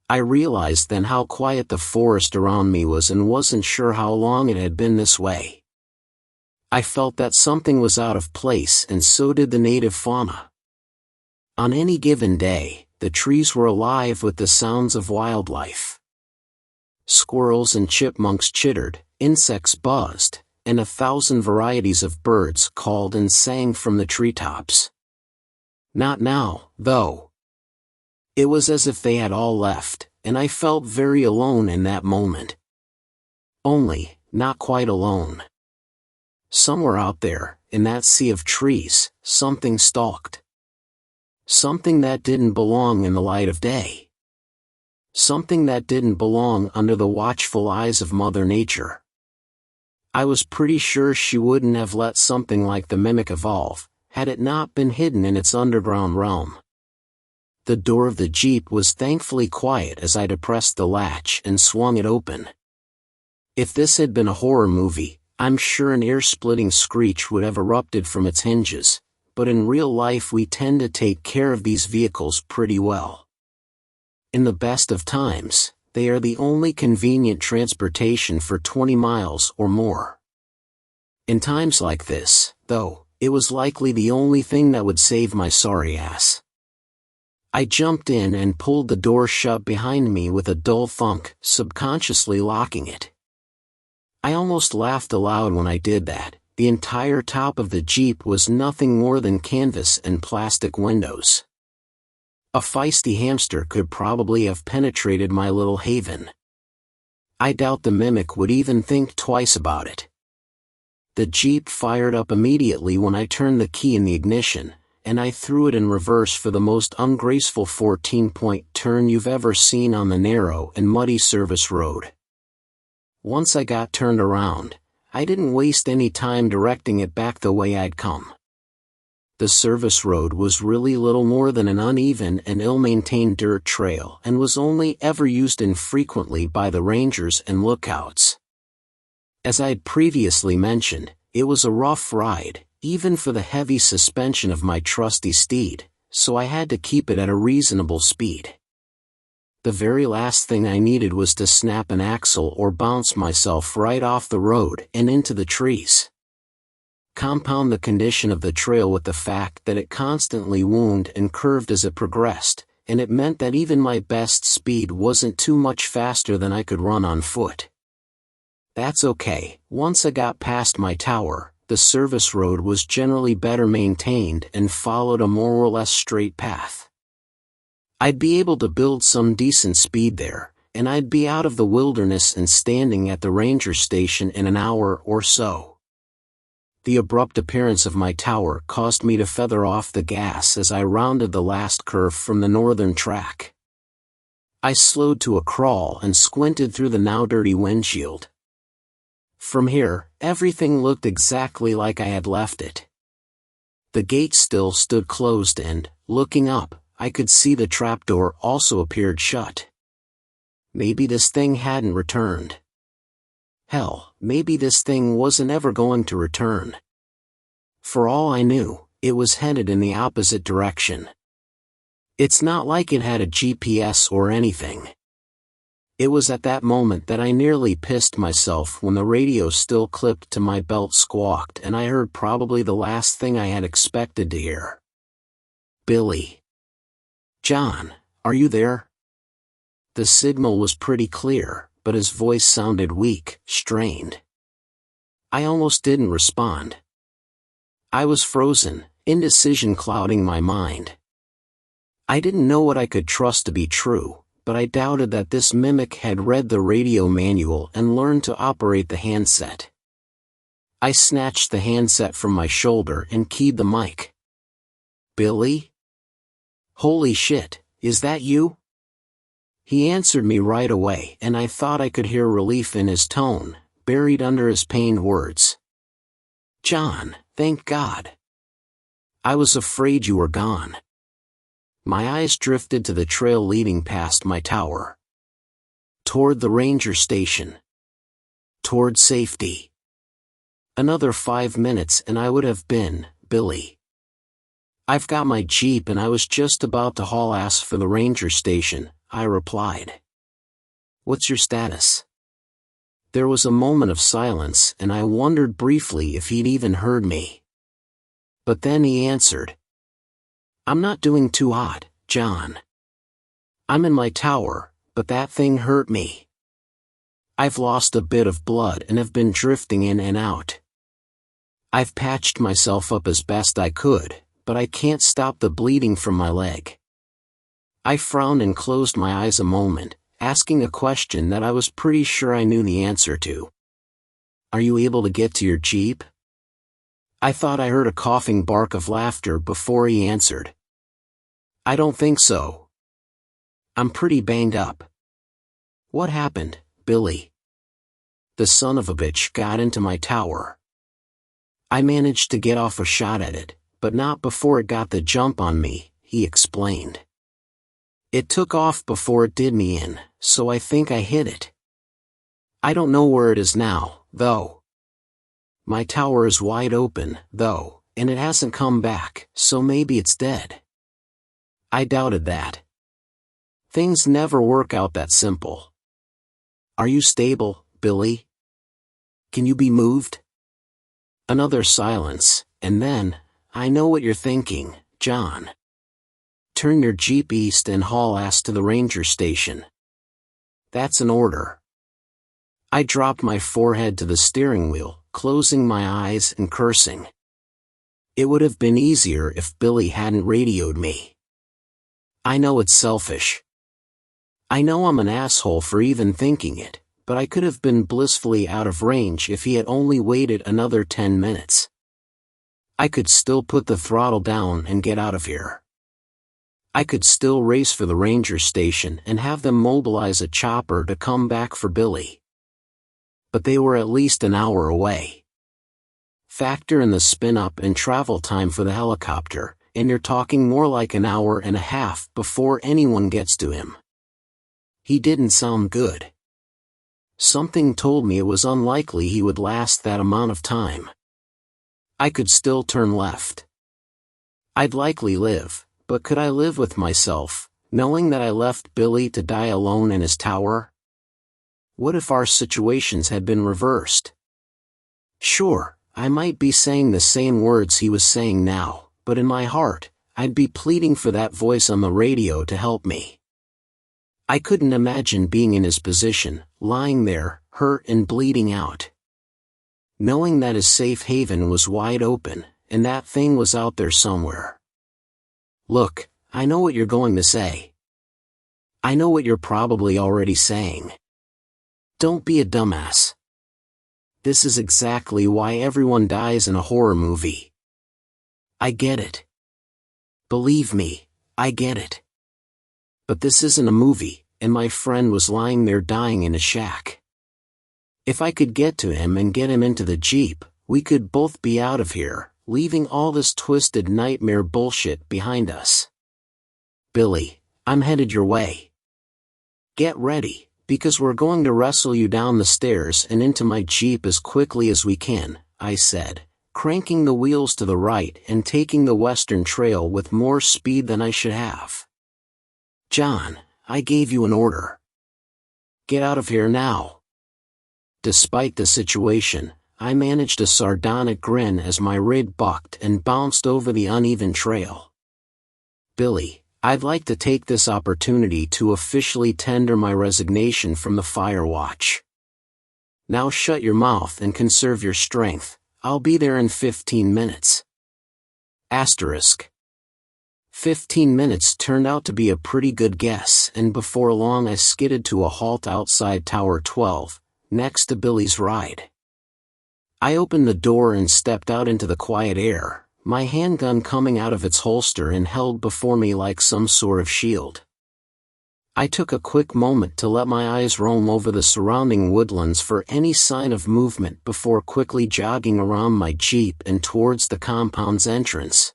I realized then how quiet the forest around me was and wasn't sure how long it had been this way. I felt that something was out of place and so did the native fauna. On any given day, the trees were alive with the sounds of wildlife. Squirrels and chipmunks chittered, insects buzzed, and 1,000 varieties of birds called and sang from the treetops. Not now, though. It was as if they had all left, and I felt very alone in that moment. Only, not quite alone. Somewhere out there, in that sea of trees, something stalked. Something that didn't belong in the light of day. Something that didn't belong under the watchful eyes of Mother Nature. I was pretty sure she wouldn't have let something like the mimic evolve, had it not been hidden in its underground realm. The door of the Jeep was thankfully quiet as I depressed the latch and swung it open. If this had been a horror movie, I'm sure an ear-splitting screech would have erupted from its hinges, but in real life we tend to take care of these vehicles pretty well. In the best of times, they are the only convenient transportation for 20 miles or more. In times like this, though, it was likely the only thing that would save my sorry ass. I jumped in and pulled the door shut behind me with a dull thunk, subconsciously locking it. I almost laughed aloud when I did that. The entire top of the Jeep was nothing more than canvas and plastic windows. A feisty hamster could probably have penetrated my little haven. I doubt the mimic would even think twice about it. The Jeep fired up immediately when I turned the key in the ignition, and I threw it in reverse for the most ungraceful 14-point turn you've ever seen on the narrow and muddy service road. Once I got turned around, I didn't waste any time directing it back the way I'd come. The service road was really little more than an uneven and ill-maintained dirt trail and was only ever used infrequently by the rangers and lookouts. As I'd previously mentioned, it was a rough ride, even for the heavy suspension of my trusty steed, so I had to keep it at a reasonable speed. The very last thing I needed was to snap an axle or bounce myself right off the road and into the trees. Compound the condition of the trail with the fact that it constantly wound and curved as it progressed, and it meant that even my best speed wasn't too much faster than I could run on foot. That's okay. Once I got past my tower, the service road was generally better maintained and followed a more or less straight path. I'd be able to build some decent speed there, and I'd be out of the wilderness and standing at the ranger station in an hour or so. The abrupt appearance of my tower caused me to feather off the gas as I rounded the last curve from the northern track. I slowed to a crawl and squinted through the now dirty windshield. From here, everything looked exactly like I had left it. The gate still stood closed and, looking up, I could see the trapdoor also appeared shut. Maybe this thing hadn't returned. Hell, maybe this thing wasn't ever going to return. For all I knew, it was headed in the opposite direction. It's not like it had a GPS or anything. It was at that moment that I nearly pissed myself when the radio still clipped to my belt squawked and I heard probably the last thing I had expected to hear. Billy. John, are you there? The signal was pretty clear, but his voice sounded weak, strained. I almost didn't respond. I was frozen, indecision clouding my mind. I didn't know what I could trust to be true, but I doubted that this mimic had read the radio manual and learned to operate the handset. I snatched the handset from my shoulder and keyed the mic. Billy? Holy shit, is that you? He answered me right away, and I thought I could hear relief in his tone, buried under his pained words. John, thank God. I was afraid you were gone. My eyes drifted to the trail leading past my tower. Toward the ranger station. Toward safety. Another 5 minutes and I would have been, Billy. I've got my Jeep and I was just about to haul ass for the ranger station, I replied. What's your status? There was a moment of silence and I wondered briefly if he'd even heard me. But then he answered. I'm not doing too hot, John. I'm in my tower, but that thing hurt me. I've lost a bit of blood and have been drifting in and out. I've patched myself up as best I could, but I can't stop the bleeding from my leg. I frowned and closed my eyes a moment, asking a question that I was pretty sure I knew the answer to. Are you able to get to your Jeep? I thought I heard a coughing bark of laughter before he answered. I don't think so. I'm pretty banged up. What happened, Billy? The son of a bitch got into my tower. I managed to get off a shot at it, but not before it got the jump on me, he explained. It took off before it did me in, so I think I hit it. I don't know where it is now, though. My tower is wide open, though, and it hasn't come back, so maybe it's dead. I doubted that. Things never work out that simple. Are you stable, Billy? Can you be moved? Another silence, and then, I know what you're thinking, John. Turn your Jeep east and haul ass to the ranger station. That's an order. I dropped my forehead to the steering wheel, closing my eyes and cursing. It would have been easier if Billy hadn't radioed me. I know it's selfish. I know I'm an asshole for even thinking it, but I could have been blissfully out of range if he had only waited another 10 minutes. I could still put the throttle down and get out of here. I could still race for the ranger station and have them mobilize a chopper to come back for Billy. But they were at least an hour away. Factor in the spin-up and travel time for the helicopter, and you're talking more like an hour and a half before anyone gets to him. He didn't sound good. Something told me it was unlikely he would last that amount of time. I could still turn left. I'd likely live, but could I live with myself, knowing that I left Billy to die alone in his tower? What if our situations had been reversed? Sure, I might be saying the same words he was saying now, but in my heart, I'd be pleading for that voice on the radio to help me. I couldn't imagine being in his position, lying there, hurt and bleeding out. Knowing that his safe haven was wide open, and that thing was out there somewhere. Look, I know what you're going to say. I know what you're probably already saying. Don't be a dumbass. This is exactly why everyone dies in a horror movie. I get it. Believe me, I get it. But this isn't a movie, and my friend was lying there dying in a shack. If I could get to him and get him into the Jeep, we could both be out of here, leaving all this twisted nightmare bullshit behind us. Billy, I'm headed your way. Get ready, because we're going to wrestle you down the stairs and into my Jeep as quickly as we can, I said, cranking the wheels to the right and taking the western trail with more speed than I should have. John, I gave you an order. Get out of here now. Despite the situation, I managed a sardonic grin as my rig bucked and bounced over the uneven trail. Billy, I'd like to take this opportunity to officially tender my resignation from the fire watch. Now shut your mouth and conserve your strength. I'll be there in 15 minutes. Asterisk. 15 minutes turned out to be a pretty good guess, and before long I skidded to a halt outside Tower 12, next to Billy's ride. I opened the door and stepped out into the quiet air, my handgun coming out of its holster and held before me like some sort of shield. I took a quick moment to let my eyes roam over the surrounding woodlands for any sign of movement before quickly jogging around my Jeep and towards the compound's entrance.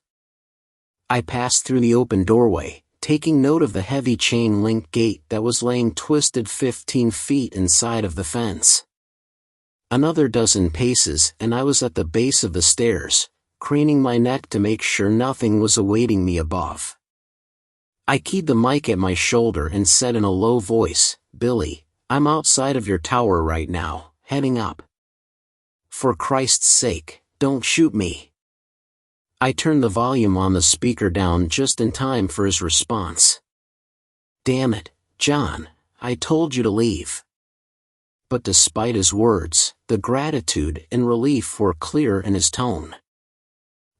I passed through the open doorway, taking note of the heavy chain-link gate that was laying twisted 15 feet inside of the fence. Another dozen paces and I was at the base of the stairs, craning my neck to make sure nothing was awaiting me above. I keyed the mic at my shoulder and said in a low voice, Billy, I'm outside of your tower right now, heading up. For Christ's sake, don't shoot me. I turned the volume on the speaker down just in time for his response. Damn it, John, I told you to leave. But despite his words, the gratitude and relief were clear in his tone.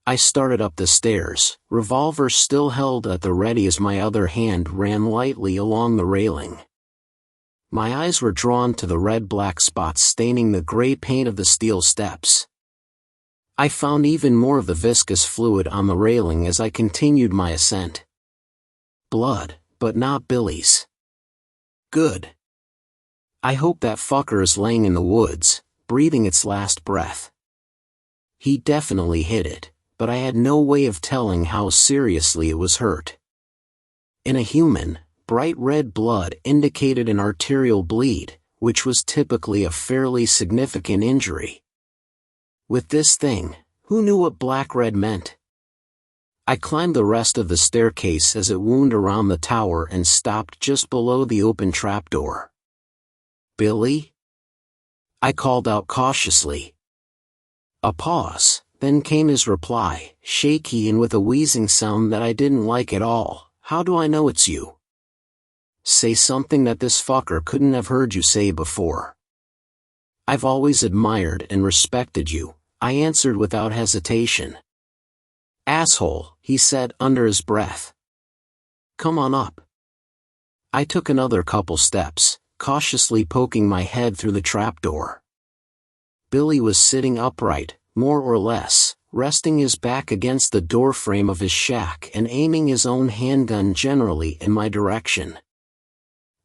I started up the stairs, revolver still held at the ready as my other hand ran lightly along the railing. My eyes were drawn to the red-black spots staining the gray paint of the steel steps. I found even more of the viscous fluid on the railing as I continued my ascent. Blood, but not Billy's. Good. I hope that fucker is laying in the woods, breathing its last breath. He definitely hit it, but I had no way of telling how seriously it was hurt. In a human, bright red blood indicated an arterial bleed, which was typically a fairly significant injury. With this thing, who knew what black-red meant? I climbed the rest of the staircase as it wound around the tower and stopped just below the open trapdoor. Billy? I called out cautiously. A pause, then came his reply, shaky and with a wheezing sound that I didn't like at all. How do I know it's you? Say something that this fucker couldn't have heard you say before. I've always admired and respected you, I answered without hesitation. Asshole, he said under his breath. Come on up. I took another couple steps, cautiously poking my head through the trapdoor. Billy was sitting upright, more or less, resting his back against the doorframe of his shack and aiming his own handgun generally in my direction.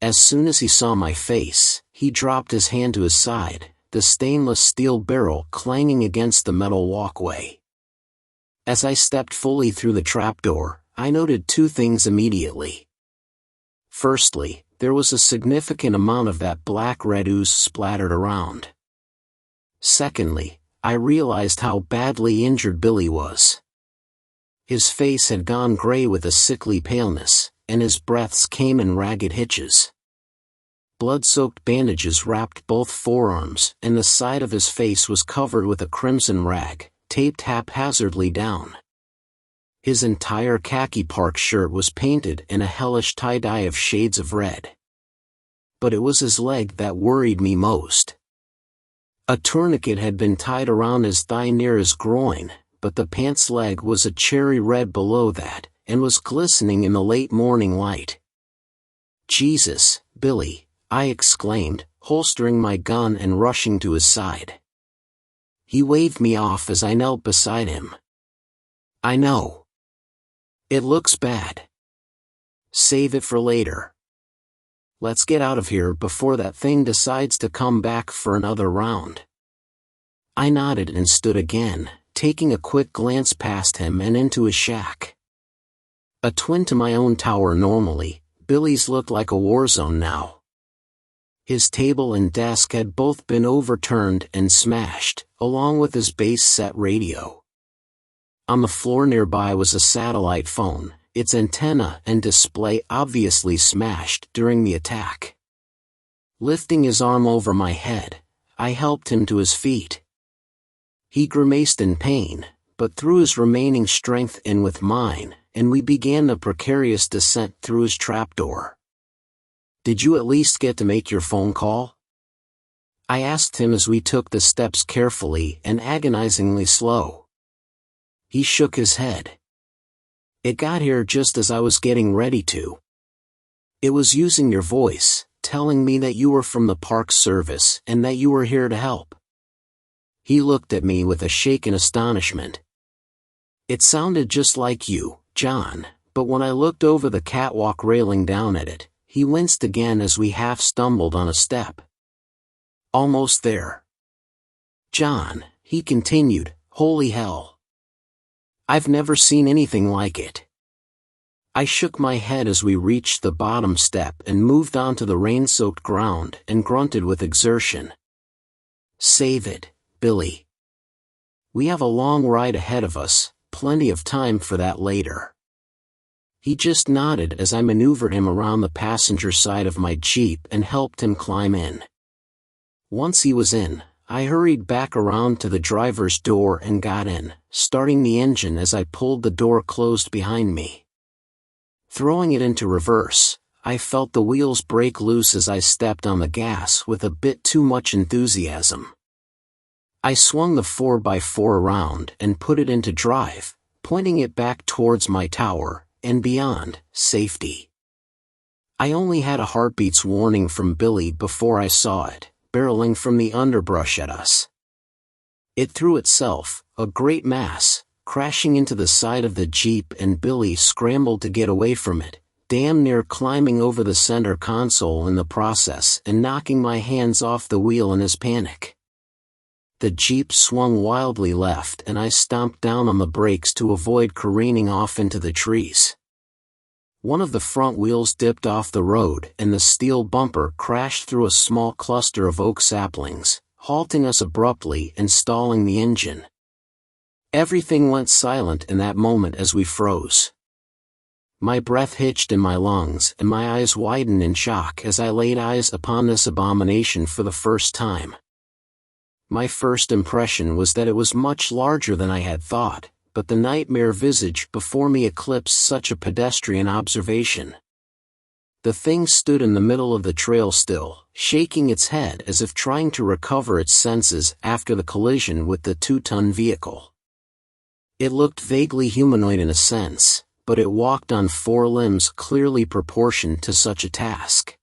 As soon as he saw my face, he dropped his hand to his side, the stainless steel barrel clanging against the metal walkway. As I stepped fully through the trapdoor, I noted two things immediately. Firstly, there was a significant amount of that black-red ooze splattered around. Secondly, I realized how badly injured Billy was. His face had gone gray with a sickly paleness, and his breaths came in ragged hitches. Blood-soaked bandages wrapped both forearms, and the side of his face was covered with a crimson rag, taped haphazardly down. His entire khaki park shirt was painted in a hellish tie-dye of shades of red. But it was his leg that worried me most. A tourniquet had been tied around his thigh near his groin, but the pants leg was a cherry red below that, and was glistening in the late morning light. Jesus, Billy, I exclaimed, holstering my gun and rushing to his side. He waved me off as I knelt beside him. I know. It looks bad. Save it for later. Let's get out of here before that thing decides to come back for another round. I nodded and stood again, taking a quick glance past him and into his shack. A twin to my own tower normally, Billy's looked like a war zone now. His table and desk had both been overturned and smashed, along with his base-set radio. On the floor nearby was a satellite phone, its antenna and display obviously smashed during the attack. Lifting his arm over my head, I helped him to his feet. He grimaced in pain, but threw his remaining strength in with mine, and we began the precarious descent through his trapdoor. Did you at least get to make your phone call? I asked him as we took the steps carefully and agonizingly slow. He shook his head. It got here just as I was getting ready to. It was using your voice, telling me that you were from the park service and that you were here to help. He looked at me with a shaken astonishment. It sounded just like you, John, but when I looked over the catwalk railing down at it, he winced again as we half stumbled on a step. Almost there. John, he continued, holy hell. I've never seen anything like it. I shook my head as we reached the bottom step and moved onto the rain-soaked ground and grunted with exertion. Save it, Billy. We have a long ride ahead of us, plenty of time for that later. He just nodded as I maneuvered him around the passenger side of my Jeep and helped him climb in. Once he was in, I hurried back around to the driver's door and got in, starting the engine as I pulled the door closed behind me. Throwing it into reverse, I felt the wheels break loose as I stepped on the gas with a bit too much enthusiasm. I swung the 4x4 around and put it into drive, pointing it back towards my tower, and beyond, safety. I only had a heartbeat's warning from Billy before I saw it, barreling from the underbrush at us. It threw itself, a great mass, crashing into the side of the Jeep, and Billy scrambled to get away from it, damn near climbing over the center console in the process and knocking my hands off the wheel in his panic. The Jeep swung wildly left and I stomped down on the brakes to avoid careening off into the trees. One of the front wheels dipped off the road and the steel bumper crashed through a small cluster of oak saplings, halting us abruptly and stalling the engine. Everything went silent in that moment as we froze. My breath hitched in my lungs and my eyes widened in shock as I laid eyes upon this abomination for the first time. My first impression was that it was much larger than I had thought, but the nightmare visage before me eclipsed such a pedestrian observation. The thing stood in the middle of the trail still, shaking its head as if trying to recover its senses after the collision with the 2-ton vehicle. It looked vaguely humanoid in a sense, but it walked on 4 limbs clearly proportioned to such a task.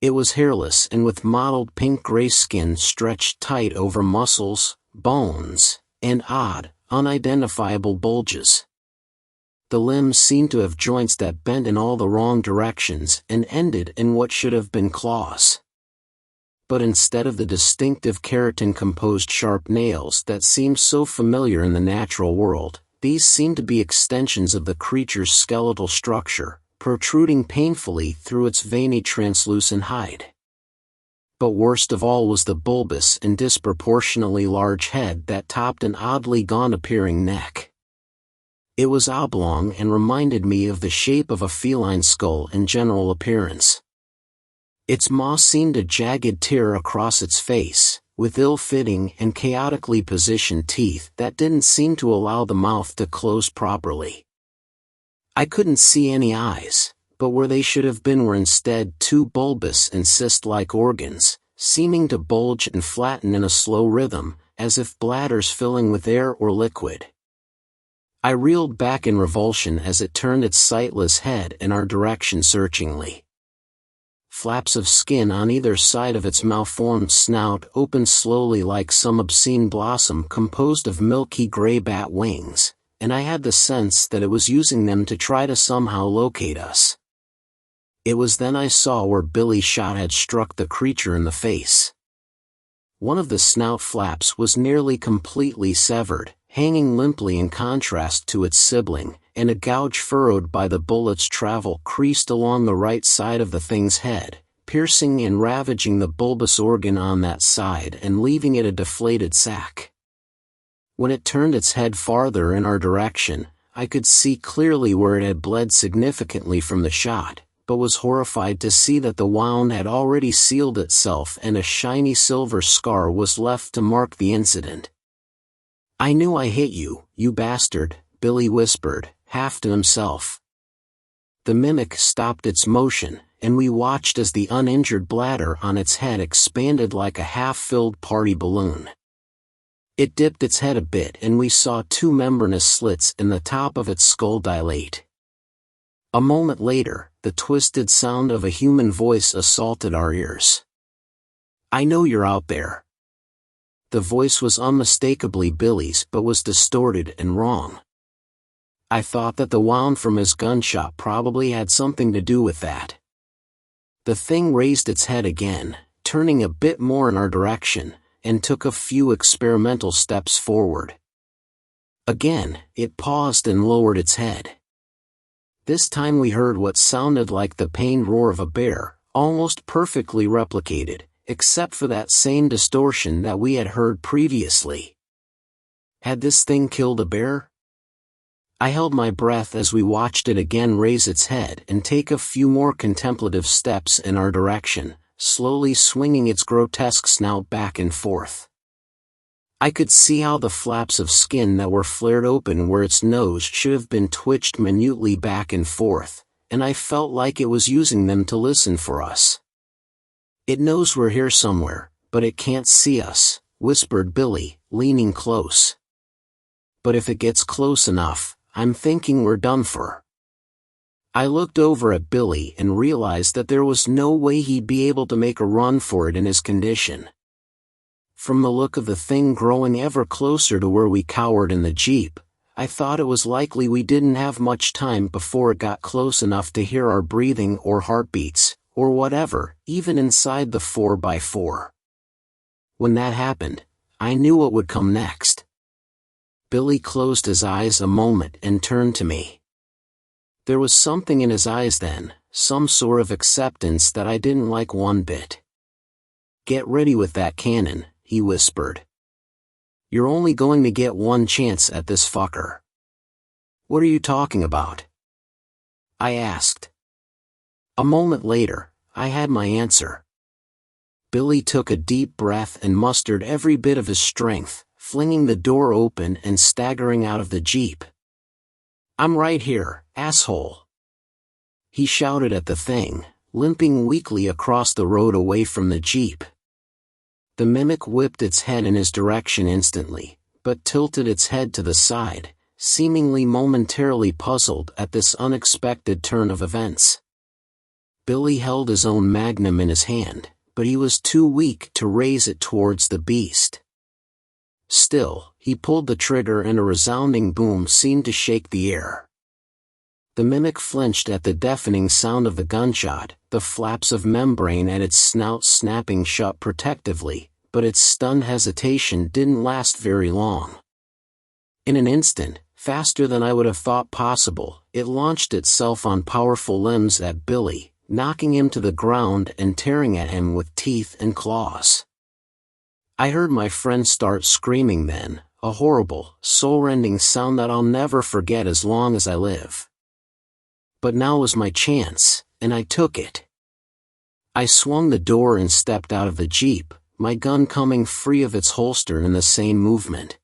It was hairless and with mottled pink-gray skin stretched tight over muscles, bones, and odd, unidentifiable bulges. The limbs seemed to have joints that bent in all the wrong directions and ended in what should have been claws. But instead of the distinctive keratin-composed sharp nails that seemed so familiar in the natural world, these seemed to be extensions of the creature's skeletal structure, protruding painfully through its veiny translucent hide. But worst of all was the bulbous and disproportionately large head that topped an oddly gaunt-appearing neck. It was oblong and reminded me of the shape of a feline skull in general appearance. Its maw seemed a jagged tear across its face, with ill-fitting and chaotically positioned teeth that didn't seem to allow the mouth to close properly. I couldn't see any eyes, but where they should have been were instead 2 bulbous and cyst-like organs, seeming to bulge and flatten in a slow rhythm, as if bladders filling with air or liquid. I reeled back in revulsion as it turned its sightless head in our direction searchingly. Flaps of skin on either side of its malformed snout opened slowly like some obscene blossom composed of milky gray bat wings, and I had the sense that it was using them to try to somehow locate us. It was then I saw where Billy's shot had struck the creature in the face. One of the snout flaps was nearly completely severed, hanging limply in contrast to its sibling, and a gouge furrowed by the bullet's travel creased along the right side of the thing's head, piercing and ravaging the bulbous organ on that side and leaving it a deflated sac. When it turned its head farther in our direction, I could see clearly where it had bled significantly from the shot, but was horrified to see that the wound had already sealed itself and a shiny silver scar was left to mark the incident. "I knew I hit you, you bastard," Billy whispered, half to himself. The mimic stopped its motion, and we watched as the uninjured bladder on its head expanded like a half-filled party balloon. It dipped its head a bit and we saw 2 membranous slits in the top of its skull dilate. A moment later, the twisted sound of a human voice assaulted our ears. "I know you're out there." The voice was unmistakably Billy's but was distorted and wrong. I thought that the wound from his gunshot probably had something to do with that. The thing raised its head again, turning a bit more in our direction, and took a few experimental steps forward. Again, it paused and lowered its head. This time we heard what sounded like the pained roar of a bear, almost perfectly replicated, except for that same distortion that we had heard previously. Had this thing killed a bear? I held my breath as we watched it again raise its head and take a few more contemplative steps in our direction, slowly swinging its grotesque snout back and forth. I could see how the flaps of skin that were flared open where its nose should have been twitched minutely back and forth, and I felt like it was using them to listen for us. "It knows we're here somewhere, but it can't see us," whispered Billy, leaning close. "But if it gets close enough, I'm thinking we're done for." I looked over at Billy and realized that there was no way he'd be able to make a run for it in his condition. From the look of the thing growing ever closer to where we cowered in the Jeep, I thought it was likely we didn't have much time before it got close enough to hear our breathing or heartbeats, or whatever, even inside the 4x4. When that happened, I knew what would come next. Billy closed his eyes a moment and turned to me. There was something in his eyes then, some sort of acceptance that I didn't like one bit. "Get ready with that cannon," he whispered. "You're only going to get one chance at this fucker." "What are you talking about?" I asked. A moment later, I had my answer. Billy took a deep breath and mustered every bit of his strength, flinging the door open and staggering out of the Jeep. "I'm right here, asshole!" he shouted at the thing, limping weakly across the road away from the Jeep. The mimic whipped its head in his direction instantly, but tilted its head to the side, seemingly momentarily puzzled at this unexpected turn of events. Billy held his own magnum in his hand, but he was too weak to raise it towards the beast. Still, he pulled the trigger and a resounding boom seemed to shake the air. The mimic flinched at the deafening sound of the gunshot, the flaps of membrane at its snout snapping shut protectively, but its stunned hesitation didn't last very long. In an instant, faster than I would have thought possible, it launched itself on powerful limbs at Billy, knocking him to the ground and tearing at him with teeth and claws. I heard my friend start screaming then, a horrible, soul-rending sound that I'll never forget as long as I live. But now was my chance, and I took it. I swung the door and stepped out of the Jeep, my gun coming free of its holster in the same movement.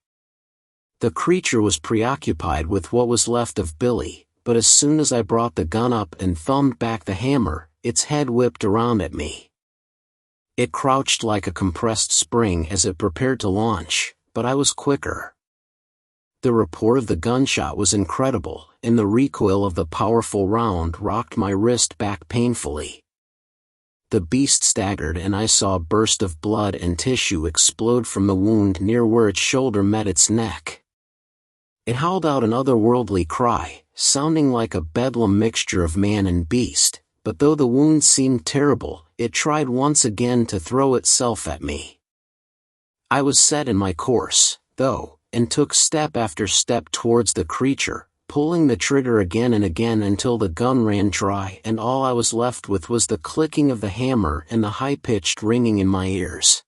The creature was preoccupied with what was left of Billy, but as soon as I brought the gun up and thumbed back the hammer, its head whipped around at me. It crouched like a compressed spring as it prepared to launch, but I was quicker. The report of the gunshot was incredible, and the recoil of the powerful round rocked my wrist back painfully. The beast staggered and I saw a burst of blood and tissue explode from the wound near where its shoulder met its neck. It howled out an otherworldly cry, sounding like a bedlam mixture of man and beast, but though the wound seemed terrible, it tried once again to throw itself at me. I was set in my course, though, and took step after step towards the creature, pulling the trigger again and again until the gun ran dry and all I was left with was the clicking of the hammer and the high-pitched ringing in my ears.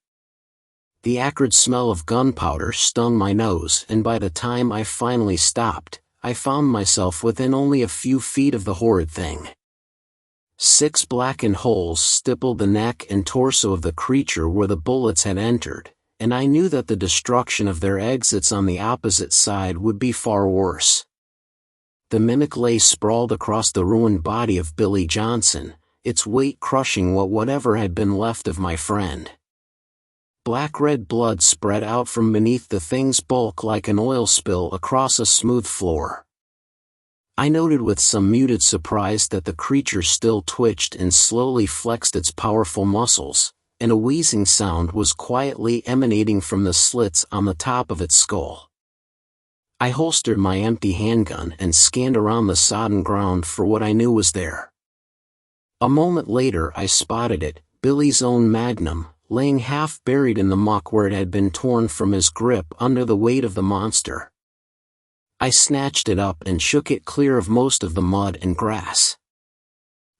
The acrid smell of gunpowder stung my nose, and by the time I finally stopped, I found myself within only a few feet of the horrid thing. 6 blackened holes stippled the neck and torso of the creature where the bullets had entered, and I knew that the destruction of their exits on the opposite side would be far worse. The mimic lay sprawled across the ruined body of Billy Johnson, its weight crushing whatever had been left of my friend. Black-red blood spread out from beneath the thing's bulk like an oil spill across a smooth floor. I noted with some muted surprise that the creature still twitched and slowly flexed its powerful muscles, and a wheezing sound was quietly emanating from the slits on the top of its skull. I holstered my empty handgun and scanned around the sodden ground for what I knew was there. A moment later I spotted it, Billy's own magnum, laying half buried in the muck where it had been torn from his grip under the weight of the monster. I snatched it up and shook it clear of most of the mud and grass.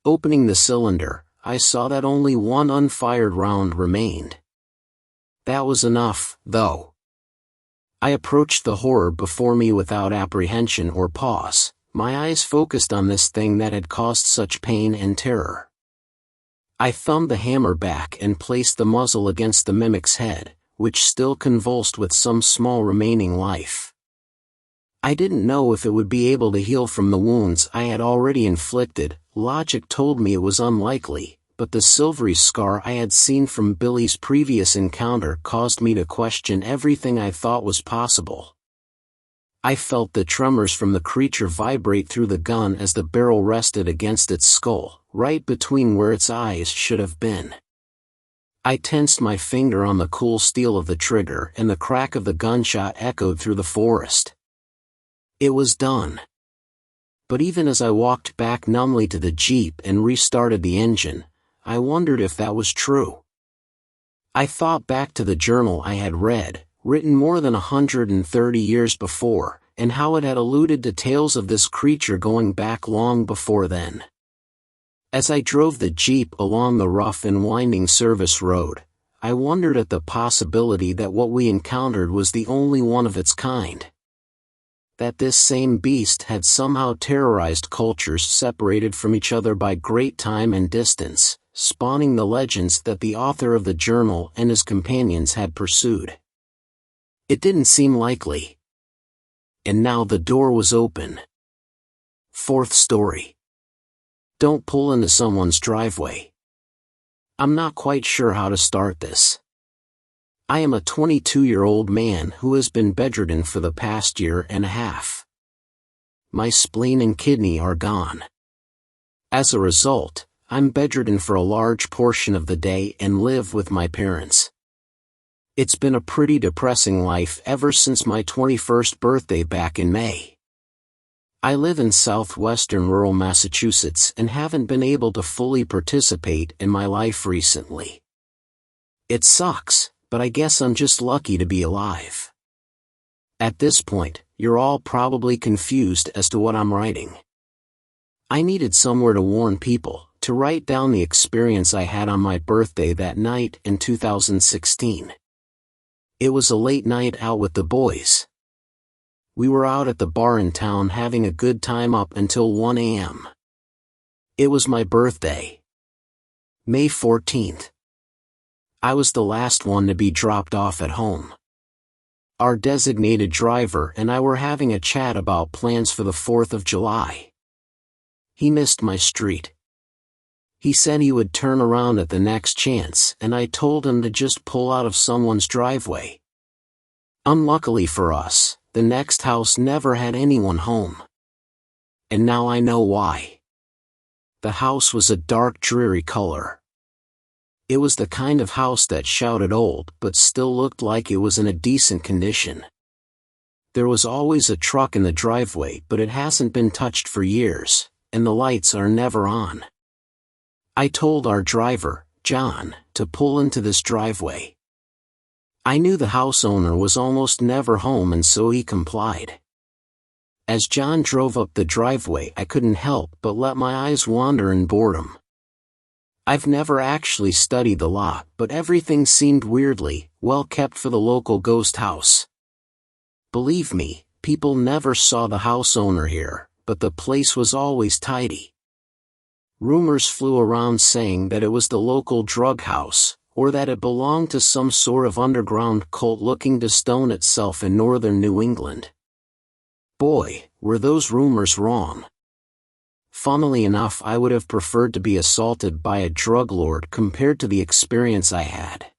Opening the cylinder, I saw that only one unfired round remained. That was enough, though. I approached the horror before me without apprehension or pause, my eyes focused on this thing that had caused such pain and terror. I thumbed the hammer back and placed the muzzle against the mimic's head, which still convulsed with some small remaining life. I didn't know if it would be able to heal from the wounds I had already inflicted. Logic told me it was unlikely, but the silvery scar I had seen from Billy's previous encounter caused me to question everything I thought was possible. I felt the tremors from the creature vibrate through the gun as the barrel rested against its skull, right between where its eyes should have been. I tensed my finger on the cool steel of the trigger and the crack of the gunshot echoed through the forest. It was done. But even as I walked back numbly to the Jeep and restarted the engine, I wondered if that was true. I thought back to the journal I had read, written more than 130 years before, and how it had alluded to tales of this creature going back long before then. As I drove the Jeep along the rough and winding service road, I wondered at the possibility that what we encountered was the only one of its kind. That this same beast had somehow terrorized cultures separated from each other by great time and distance, spawning the legends that the author of the journal and his companions had pursued. It didn't seem likely. And now the door was open. Fourth story. Don't pull into someone's driveway. I'm not quite sure how to start this. I am a 22-year-old man who has been bedridden for the past year and a half. My spleen and kidney are gone. As a result, I'm bedridden for a large portion of the day and live with my parents. It's been a pretty depressing life ever since my 21st birthday back in May. I live in southwestern rural Massachusetts and haven't been able to fully participate in my life recently. It sucks, but I guess I'm just lucky to be alive. At this point, you're all probably confused as to what I'm writing. I needed somewhere to warn people, to write down the experience I had on my birthday that night in 2016. It was a late night out with the boys. We were out at the bar in town having a good time up until 1 a.m. It was my birthday. May 14th. I was the last one to be dropped off at home. Our designated driver and I were having a chat about plans for the 4th of July. He missed my street. He said he would turn around at the next chance, and I told him to just pull out of someone's driveway. Unluckily for us, the next house never had anyone home. And now I know why. The house was a dark, dreary color. It was the kind of house that shouted old but still looked like it was in a decent condition. There was always a truck in the driveway, but it hasn't been touched for years, and the lights are never on. I told our driver, John, to pull into this driveway. I knew the house owner was almost never home, and so he complied. As John drove up the driveway, I couldn't help but let my eyes wander in boredom. I've never actually studied the lot, but everything seemed weirdly well kept for the local ghost house. Believe me, people never saw the house owner here, but the place was always tidy. Rumors flew around saying that it was the local drug house, or that it belonged to some sort of underground cult looking to stone itself in northern New England. Boy, were those rumors wrong. Funnily enough, I would have preferred to be assaulted by a drug lord compared to the experience I had.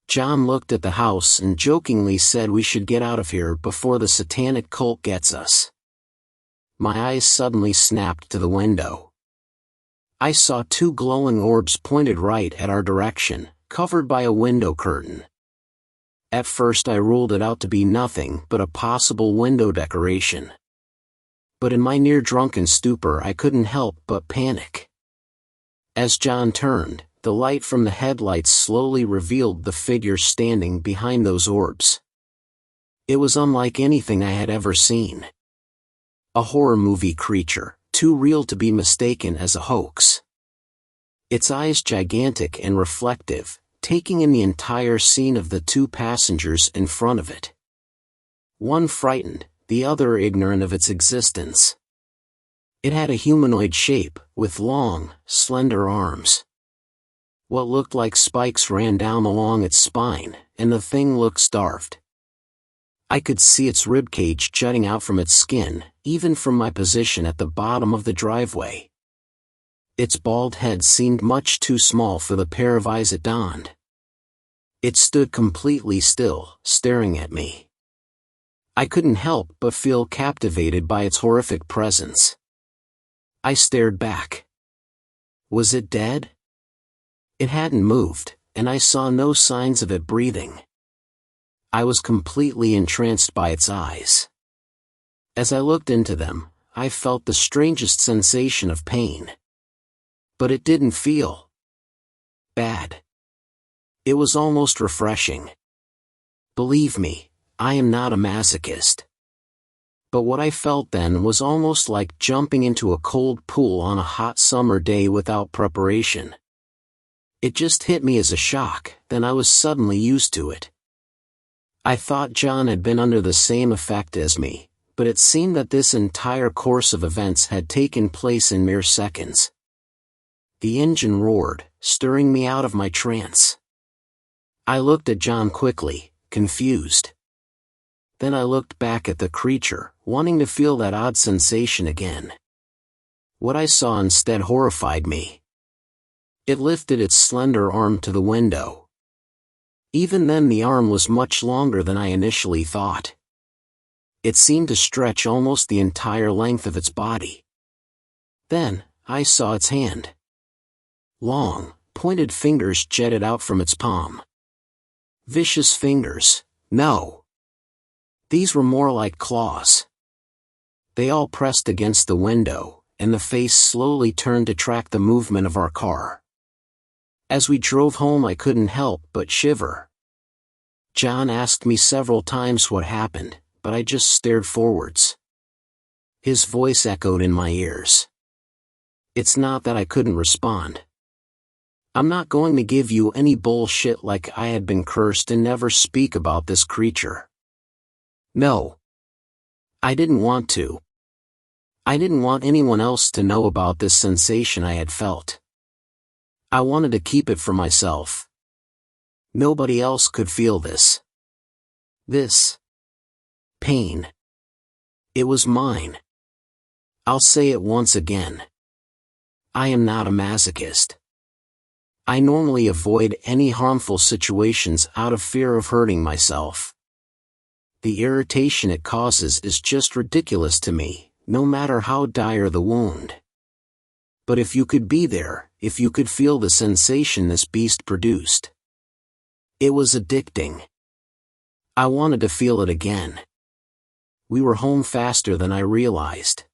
John looked at the house and jokingly said we should get out of here before the satanic cult gets us. My eyes suddenly snapped to the window. I saw two glowing orbs pointed right at our direction, covered by a window curtain. At first I ruled it out to be nothing but a possible window decoration. But in my near-drunken stupor I couldn't help but panic. As John turned, the light from the headlights slowly revealed the figure standing behind those orbs. It was unlike anything I had ever seen. A horror movie creature, too real to be mistaken as a hoax. Its eyes gigantic and reflective, taking in the entire scene of the two passengers in front of it. One frightened, the other ignorant of its existence. It had a humanoid shape, with long, slender arms. What looked like spikes ran down along its spine, and the thing looked starved. I could see its ribcage jutting out from its skin, even from my position at the bottom of the driveway. Its bald head seemed much too small for the pair of eyes it donned. It stood completely still, staring at me. I couldn't help but feel captivated by its horrific presence. I stared back. Was it dead? It hadn't moved, and I saw no signs of it breathing. I was completely entranced by its eyes. As I looked into them, I felt the strangest sensation of pain. But it didn't feel bad. It was almost refreshing. Believe me, I am not a masochist. But what I felt then was almost like jumping into a cold pool on a hot summer day without preparation. It just hit me as a shock, then I was suddenly used to it. I thought John had been under the same effect as me, but it seemed that this entire course of events had taken place in mere seconds. The engine roared, stirring me out of my trance. I looked at John quickly, confused. Then I looked back at the creature, wanting to feel that odd sensation again. What I saw instead horrified me. It lifted its slender arm to the window. Even then the arm was much longer than I initially thought. It seemed to stretch almost the entire length of its body. Then, I saw its hand. Long, pointed fingers jetted out from its palm. Vicious fingers, no. These were more like claws. They all pressed against the window, and the face slowly turned to track the movement of our car. As we drove home I couldn't help but shiver. John asked me several times what happened, but I just stared forwards. His voice echoed in my ears. It's not that I couldn't respond. I'm not going to give you any bullshit like I had been cursed and never speak about this creature. No. I didn't want to. I didn't want anyone else to know about this sensation I had felt. I wanted to keep it for myself. Nobody else could feel this. This pain. It was mine. I'll say it once again. I am not a masochist. I normally avoid any harmful situations out of fear of hurting myself. The irritation it causes is just ridiculous to me, no matter how dire the wound. But if you could be there, if you could feel the sensation this beast produced. It was addicting. I wanted to feel it again. We were home faster than I realized.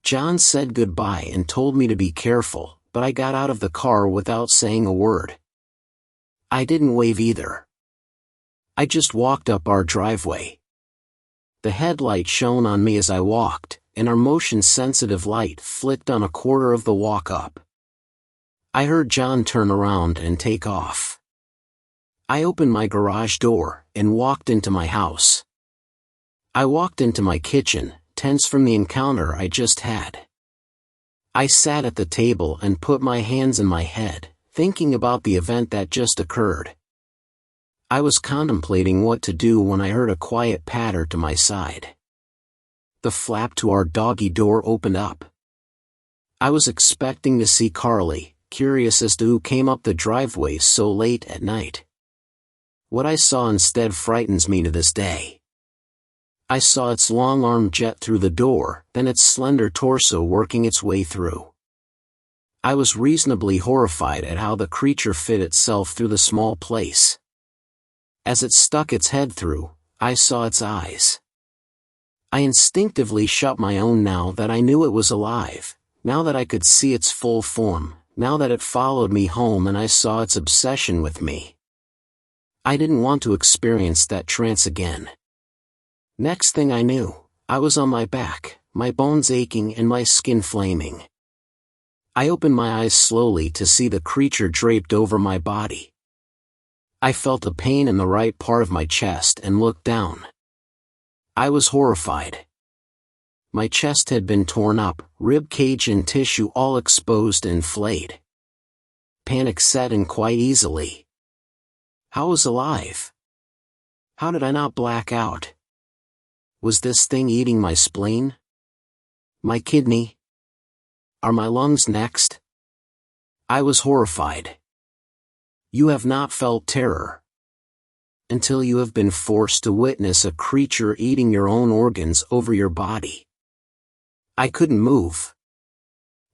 John said goodbye and told me to be careful, but I got out of the car without saying a word. I didn't wave either. I just walked up our driveway. The headlight shone on me as I walked, and our motion-sensitive light flicked on a quarter of the walk up. I heard John turn around and take off. I opened my garage door and walked into my house. I walked into my kitchen, tense from the encounter I just had. I sat at the table and put my hands in my head, thinking about the event that just occurred. I was contemplating what to do when I heard a quiet patter to my side. The flap to our doggy door opened up. I was expecting to see Carly, curious as to who came up the driveway so late at night. What I saw instead frightens me to this day. I saw its long arm jet through the door, then its slender torso working its way through. I was reasonably horrified at how the creature fit itself through the small place. As it stuck its head through, I saw its eyes. I instinctively shut my own now that I knew it was alive, now that I could see its full form, now that it followed me home and I saw its obsession with me. I didn't want to experience that trance again. Next thing I knew, I was on my back, my bones aching and my skin flaming. I opened my eyes slowly to see the creature draped over my body. I felt a pain in the right part of my chest and looked down. I was horrified. My chest had been torn up, rib cage and tissue all exposed and flayed. Panic set in quite easily. I was alive. How did I not black out? Was this thing eating my spleen? My kidney? Are my lungs next? I was horrified. You have not felt terror until you have been forced to witness a creature eating your own organs over your body. I couldn't move.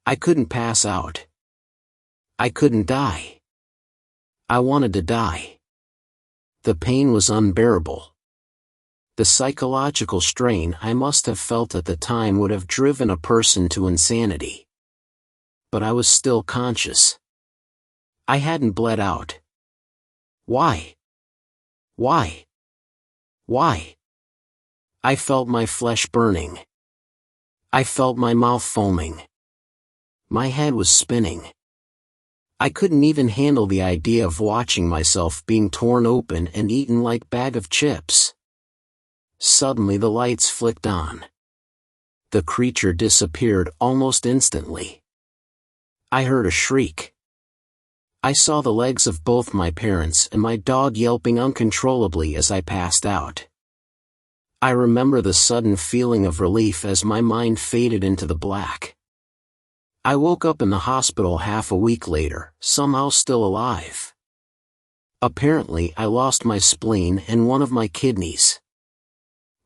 I couldn't pass out. I couldn't die. I wanted to die. The pain was unbearable. The psychological strain I must have felt at the time would have driven a person to insanity. But I was still conscious. I hadn't bled out. Why? Why? Why? I felt my flesh burning. I felt my mouth foaming. My head was spinning. I couldn't even handle the idea of watching myself being torn open and eaten like bag of chips. Suddenly the lights flicked on. The creature disappeared almost instantly. I heard a shriek. I saw the legs of both my parents and my dog yelping uncontrollably as I passed out. I remember the sudden feeling of relief as my mind faded into the black. I woke up in the hospital half a week later, somehow still alive. Apparently I lost my spleen and one of my kidneys.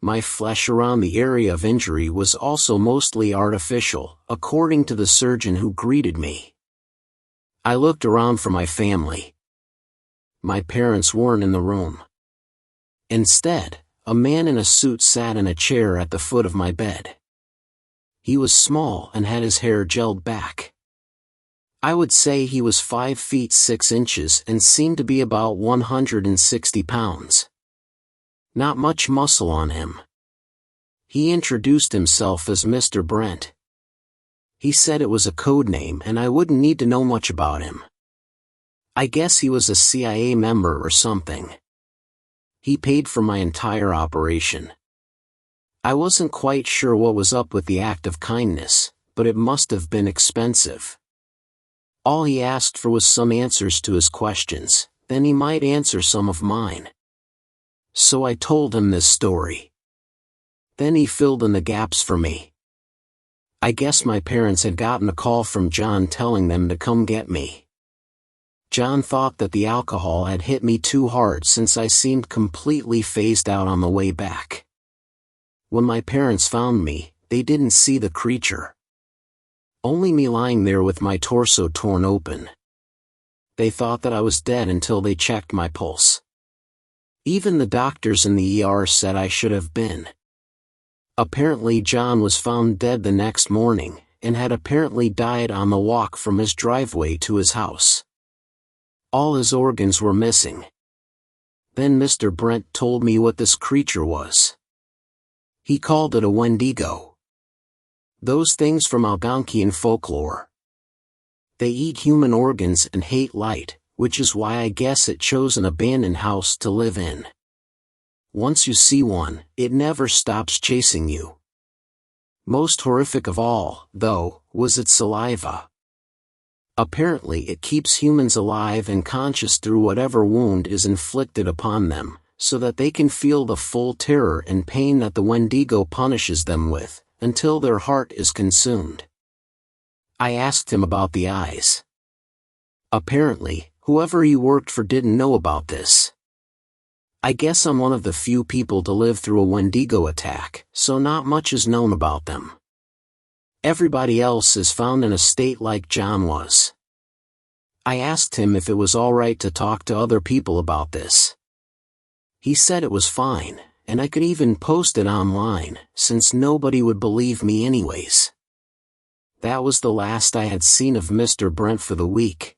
My flesh around the area of injury was also mostly artificial, according to the surgeon who greeted me. I looked around for my family. My parents weren't in the room. Instead, a man in a suit sat in a chair at the foot of my bed. He was small and had his hair gelled back. I would say he was 5 feet 6 inches and seemed to be about 160 pounds. Not much muscle on him. He introduced himself as Mr. Brent. He said it was a code name and I wouldn't need to know much about him. I guess he was a CIA member or something. He paid for my entire operation. I wasn't quite sure what was up with the act of kindness, but it must have been expensive. All he asked for was some answers to his questions, then he might answer some of mine. So I told him this story. Then he filled in the gaps for me. I guess my parents had gotten a call from John telling them to come get me. John thought that the alcohol had hit me too hard since I seemed completely phased out on the way back. When my parents found me, they didn't see the creature. Only me lying there with my torso torn open. They thought that I was dead until they checked my pulse. Even the doctors in the ER said I should have been. Apparently John was found dead the next morning, and had apparently died on the walk from his driveway to his house. All his organs were missing. Then Mr. Brent told me what this creature was. He called it a Wendigo. Those things from Algonquian folklore. They eat human organs and hate light, which is why I guess it chose an abandoned house to live in. Once you see one, it never stops chasing you. Most horrific of all, though, was its saliva. Apparently it keeps humans alive and conscious through whatever wound is inflicted upon them, so that they can feel the full terror and pain that the Wendigo punishes them with, until their heart is consumed. I asked him about the eyes. Apparently, whoever he worked for didn't know about this. I guess I'm one of the few people to live through a Wendigo attack, so not much is known about them. Everybody else is found in a state like John was. I asked him if it was alright to talk to other people about this. He said it was fine, and I could even post it online, since nobody would believe me anyways. That was the last I had seen of Mr. Brent for the week.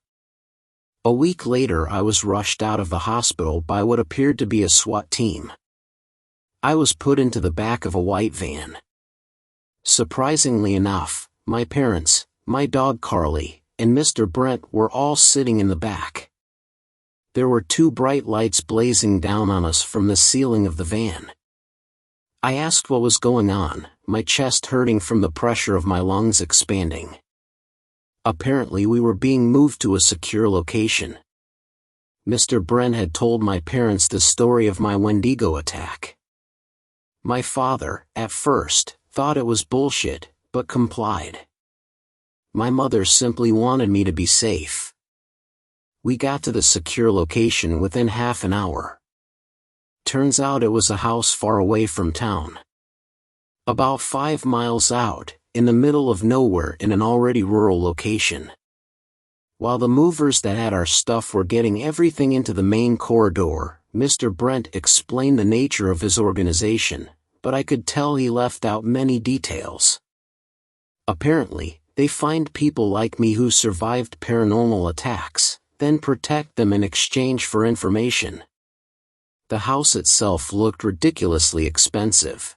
A week later I was rushed out of the hospital by what appeared to be a SWAT team. I was put into the back of a white van. Surprisingly enough, my parents, my dog Carly, and Mr. Brent were all sitting in the back. There were 2 bright lights blazing down on us from the ceiling of the van. I asked what was going on, my chest hurting from the pressure of my lungs expanding. Apparently we were being moved to a secure location. Mr. Brent had told my parents the story of my Wendigo attack. My father, at first, thought it was bullshit, but complied. My mother simply wanted me to be safe. We got to the secure location within half an hour. Turns out it was a house far away from town. About 5 miles out, in the middle of nowhere in an already rural location. While the movers that had our stuff were getting everything into the main corridor, Mr. Brent explained the nature of his organization, but I could tell he left out many details. Apparently, they find people like me who survived paranormal attacks, then protect them in exchange for information. The house itself looked ridiculously expensive.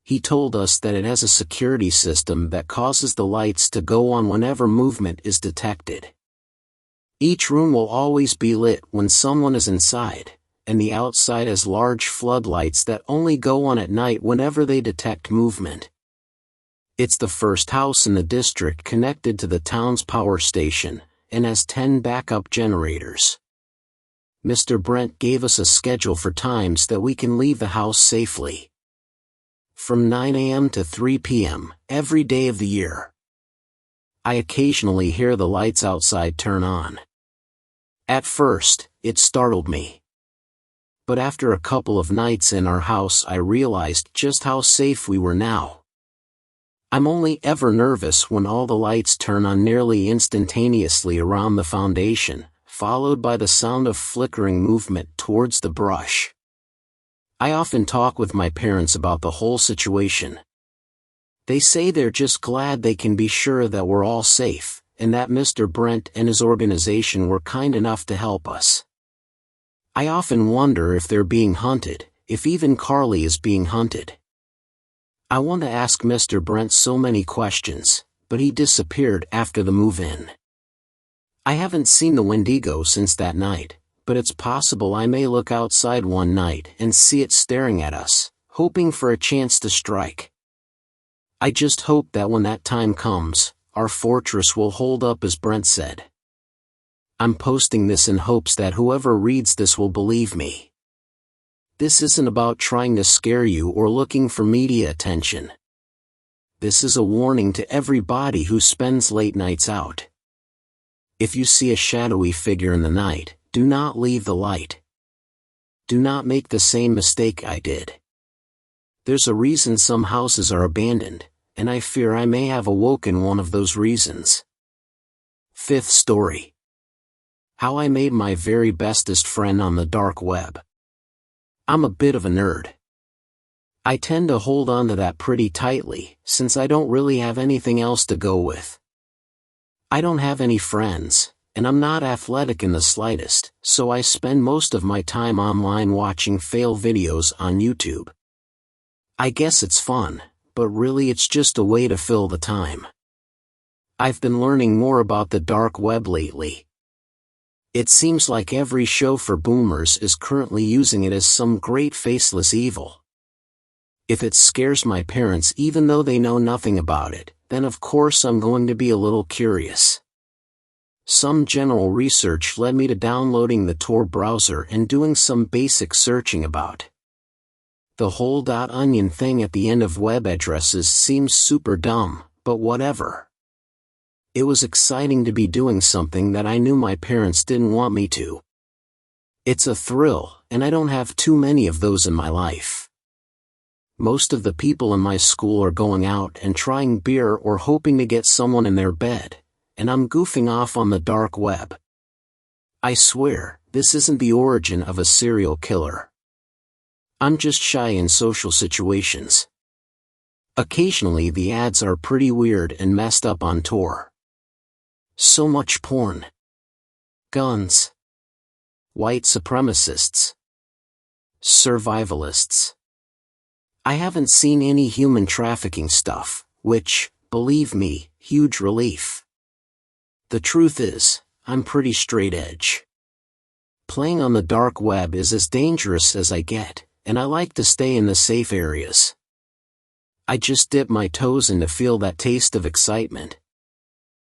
He told us that it has a security system that causes the lights to go on whenever movement is detected. Each room will always be lit when someone is inside, and the outside has large floodlights that only go on at night whenever they detect movement. It's the first house in the district connected to the town's power station, and has 10 backup generators. Mr. Brent gave us a schedule for times that we can leave the house safely. From 9 a.m. to 3 p.m., every day of the year. I occasionally hear the lights outside turn on. At first, it startled me. But after a couple of nights in our house, I realized just how safe we were now. I'm only ever nervous when all the lights turn on nearly instantaneously around the foundation, followed by the sound of flickering movement towards the brush. I often talk with my parents about the whole situation. They say they're just glad they can be sure that we're all safe, and that Mr. Brent and his organization were kind enough to help us. I often wonder if they're being hunted, if even Carly is being hunted. I want to ask Mr. Brent so many questions, but he disappeared after the move-in. I haven't seen the Wendigo since that night, but it's possible I may look outside one night and see it staring at us, hoping for a chance to strike. I just hope that when that time comes, our fortress will hold up as Brent said. I'm posting this in hopes that whoever reads this will believe me. This isn't about trying to scare you or looking for media attention. This is a warning to everybody who spends late nights out. If you see a shadowy figure in the night, do not leave the light. Do not make the same mistake I did. There's a reason some houses are abandoned, and I fear I may have awoken one of those reasons. Fifth story. How I made my very bestest friend on the dark web. I'm a bit of a nerd. I tend to hold on to that pretty tightly, since I don't really have anything else to go with. I don't have any friends, and I'm not athletic in the slightest, so I spend most of my time online watching fail videos on YouTube. I guess it's fun, but really it's just a way to fill the time. I've been learning more about the dark web lately. It seems like every show for boomers is currently using it as some great faceless evil. If it scares my parents even though they know nothing about it, then of course I'm going to be a little curious. Some general research led me to downloading the Tor browser and doing some basic searching about. The whole .onion thing at the end of web addresses seems super dumb, but whatever. It was exciting to be doing something that I knew my parents didn't want me to. It's a thrill, and I don't have too many of those in my life. Most of the people in my school are going out and trying beer or hoping to get someone in their bed, and I'm goofing off on the dark web. I swear, this isn't the origin of a serial killer. I'm just shy in social situations. Occasionally the ads are pretty weird and messed up on Tor. So much porn. Guns. White supremacists. Survivalists. I haven't seen any human trafficking stuff, which, believe me, huge relief. The truth is, I'm pretty straight edge. Playing on the dark web is as dangerous as I get, and I like to stay in the safe areas. I just dip my toes in to feel that taste of excitement.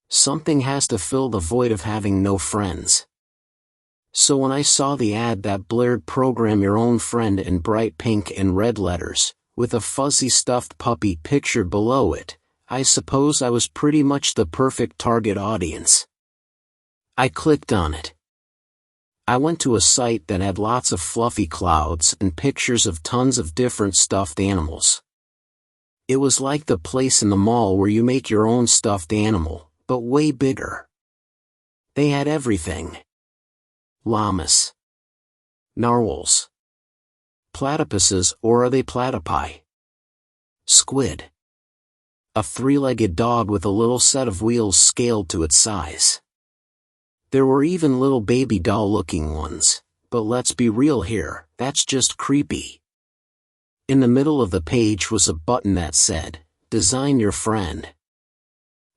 Something has to fill the void of having no friends. So when I saw the ad that blared "Program Your Own Friend" in bright pink and red letters, with a fuzzy stuffed puppy pictured below it, I suppose I was pretty much the perfect target audience. I clicked on it. I went to a site that had lots of fluffy clouds and pictures of tons of different stuffed animals. It was like the place in the mall where you make your own stuffed animal, but way bigger. They had everything. Llamas. Narwhals. Platypuses, or are they platypi? Squid. A three-legged dog with a little set of wheels scaled to its size. There were even little baby doll-looking ones, but let's be real here, that's just creepy. In the middle of the page was a button that said, "Design your friend."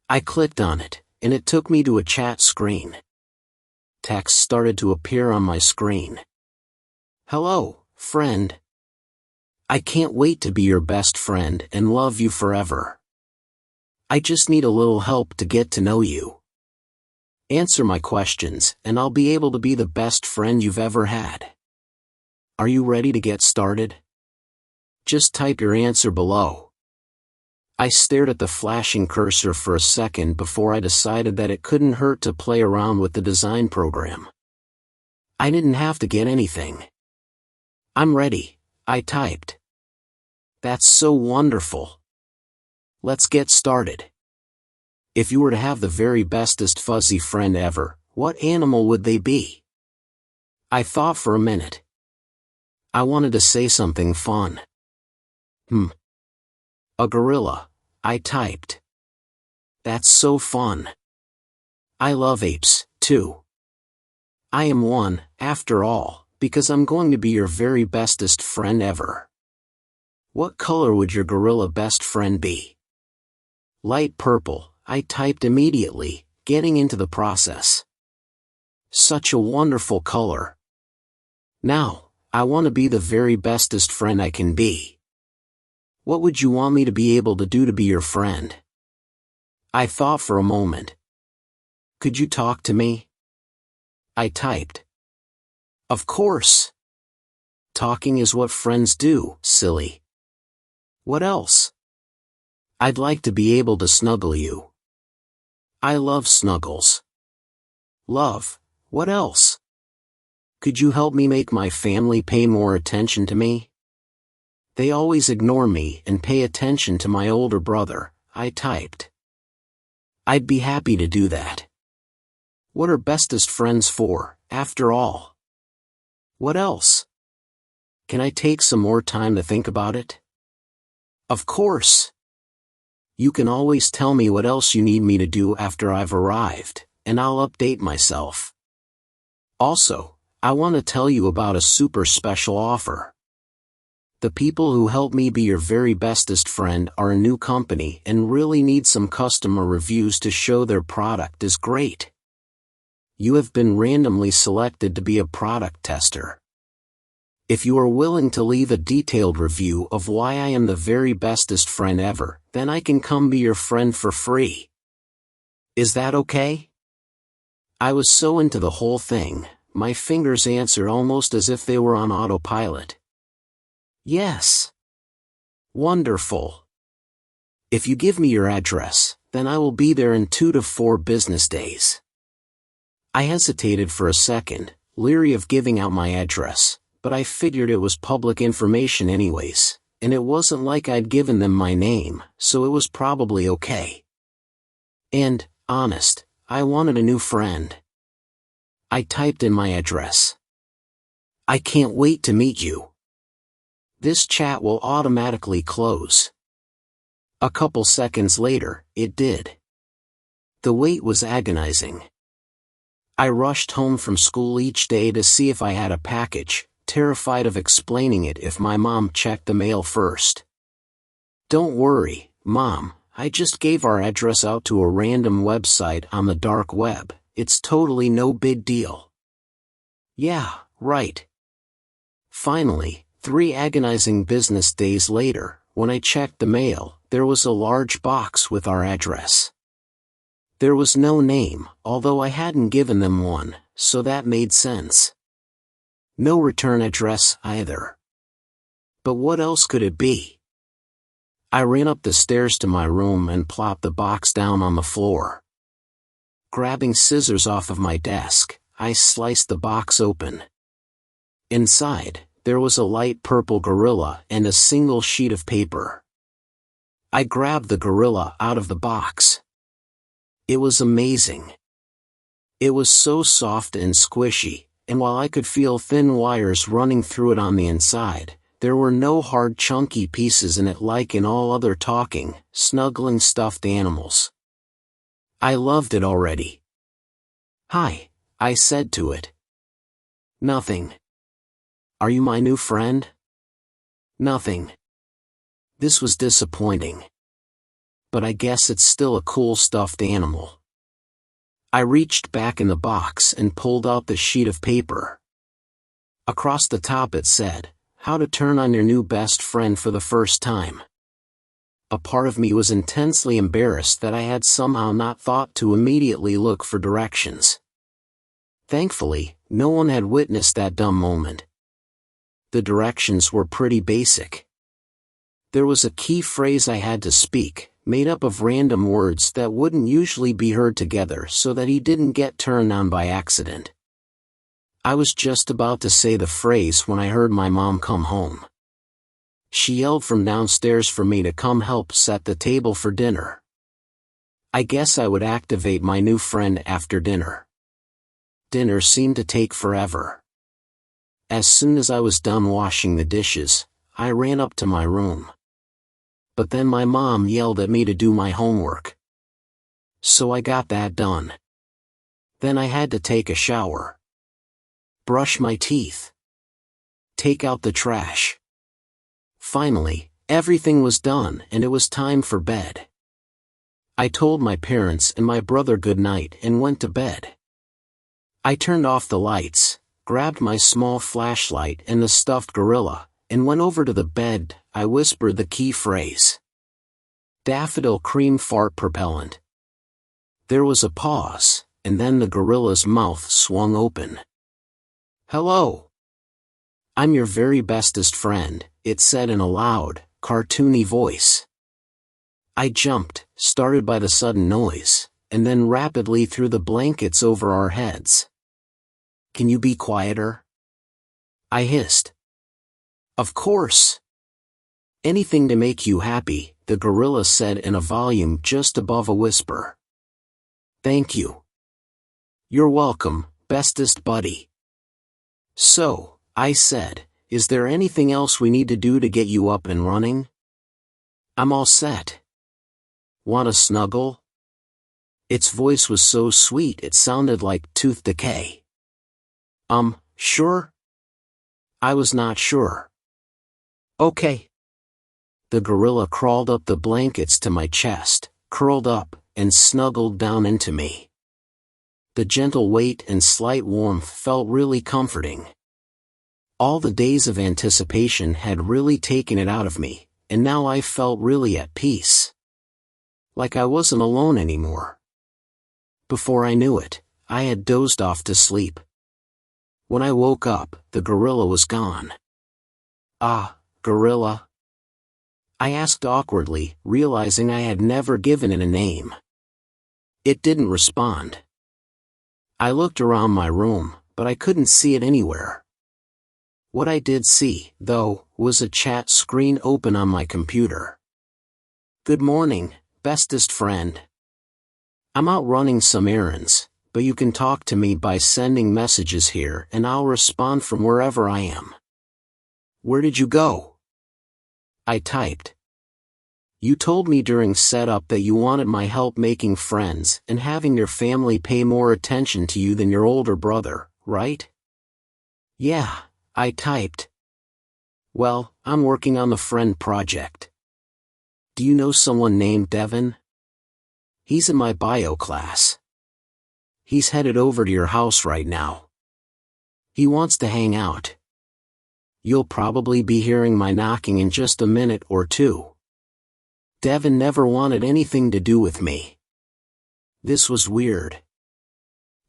I clicked on it, and it took me to a chat screen. Text started to appear on my screen. "Hello, friend. I can't wait to be your best friend and love you forever. I just need a little help to get to know you. Answer my questions, and I'll be able to be the best friend you've ever had. Are you ready to get started? Just type your answer below. I stared at the flashing cursor for a second before I decided that it couldn't hurt to play around with the design program. I didn't have to get anything. I'm ready, I typed. That's so wonderful. Let's get started. If you were to have the very bestest fuzzy friend ever, what animal would they be? I thought for a minute. I wanted to say something fun. A gorilla, I typed. That's so fun. I love apes, too. I am one, after all, because I'm going to be your very bestest friend ever. What color would your gorilla best friend be? Light purple, I typed immediately, getting into the process. Such a wonderful color. Now, I want to be the very bestest friend I can be. What would you want me to be able to do to be your friend? I thought for a moment. Could you talk to me? I typed. Of course. Talking is what friends do, silly. What else? I'd like to be able to snuggle you. I love snuggles. Love, what else? Could you help me make my family pay more attention to me? They always ignore me and pay attention to my older brother, I typed. I'd be happy to do that. What are bestest friends for, after all? What else? Can I take some more time to think about it? Of course. You can always tell me what else you need me to do after I've arrived, and I'll update myself. Also, I want to tell you about a super special offer. The people who help me be your very bestest friend are a new company and really need some customer reviews to show their product is great. You have been randomly selected to be a product tester. If you are willing to leave a detailed review of why I am the very bestest friend ever, then I can come be your friend for free. Is that okay? I was so into the whole thing, my fingers answered almost as if they were on autopilot. Yes. Wonderful. If you give me your address, then I will be there in 2 to 4 business days. I hesitated for a second, leery of giving out my address, but I figured it was public information anyways, and it wasn't like I'd given them my name, so it was probably okay. And, honest, I wanted a new friend. I typed in my address. I can't wait to meet you. This chat will automatically close. A couple seconds later, it did. The wait was agonizing. I rushed home from school each day to see if I had a package, terrified of explaining it if my mom checked the mail first. Don't worry, Mom, I just gave our address out to a random website on the dark web, it's totally no big deal. Yeah, right. Finally, 3 agonizing business days later, when I checked the mail, there was a large box with our address. There was no name, although I hadn't given them one, so that made sense. No return address either. But what else could it be? I ran up the stairs to my room and plopped the box down on the floor. Grabbing scissors off of my desk, I sliced the box open. Inside, there was a light purple gorilla and a single sheet of paper. I grabbed the gorilla out of the box. It was amazing. It was so soft and squishy, and while I could feel thin wires running through it on the inside, there were no hard chunky pieces in it like in all other talking, snuggling stuffed animals. I loved it already. Hi, I said to it. Nothing. Are you my new friend? Nothing. This was disappointing. But I guess it's still a cool stuffed animal. I reached back in the box and pulled out the sheet of paper. Across the top it said, "How to turn on your new best friend for the first time." A part of me was intensely embarrassed that I had somehow not thought to immediately look for directions. Thankfully, no one had witnessed that dumb moment. The directions were pretty basic. There was a key phrase I had to speak, made up of random words that wouldn't usually be heard together so that he didn't get turned on by accident. I was just about to say the phrase when I heard my mom come home. She yelled from downstairs for me to come help set the table for dinner. I guess I would activate my new friend after dinner. Dinner seemed to take forever. As soon as I was done washing the dishes, I ran up to my room. But then my mom yelled at me to do my homework. So I got that done. Then I had to take a shower. Brush my teeth. Take out the trash. Finally, everything was done and it was time for bed. I told my parents and my brother good night and went to bed. I turned off the lights, grabbed my small flashlight and the stuffed gorilla, and went over to the bed. I whispered the key phrase. Daffodil cream fart propellant. There was a pause, and then the gorilla's mouth swung open. Hello. I'm your very bestest friend, it said in a loud, cartoony voice. I jumped, started by the sudden noise, and then rapidly threw the blankets over our heads. Can you be quieter? I hissed. Of course. Anything to make you happy, the gorilla said in a volume just above a whisper. Thank you. You're welcome, bestest buddy. So, I said, is there anything else we need to do to get you up and running? I'm all set. Want a snuggle? Its voice was so sweet it sounded like tooth decay. Sure? I was not sure. Okay. The gorilla crawled up the blankets to my chest, curled up, and snuggled down into me. The gentle weight and slight warmth felt really comforting. All the days of anticipation had really taken it out of me, and now I felt really at peace. Like I wasn't alone anymore. Before I knew it, I had dozed off to sleep. When I woke up, the gorilla was gone. Ah, gorilla? I asked awkwardly, realizing I had never given it a name. It didn't respond. I looked around my room, but I couldn't see it anywhere. What I did see, though, was a chat screen open on my computer. Good morning, bestest friend. I'm out running some errands, but you can talk to me by sending messages here and I'll respond from wherever I am. Where did you go? I typed. You told me during setup that you wanted my help making friends and having your family pay more attention to you than your older brother, right? Yeah, I typed. Well, I'm working on the friend project. Do you know someone named Devin? He's in my bio class. He's headed over to your house right now. He wants to hang out. You'll probably be hearing my knocking in just a minute or two. Devin never wanted anything to do with me. This was weird.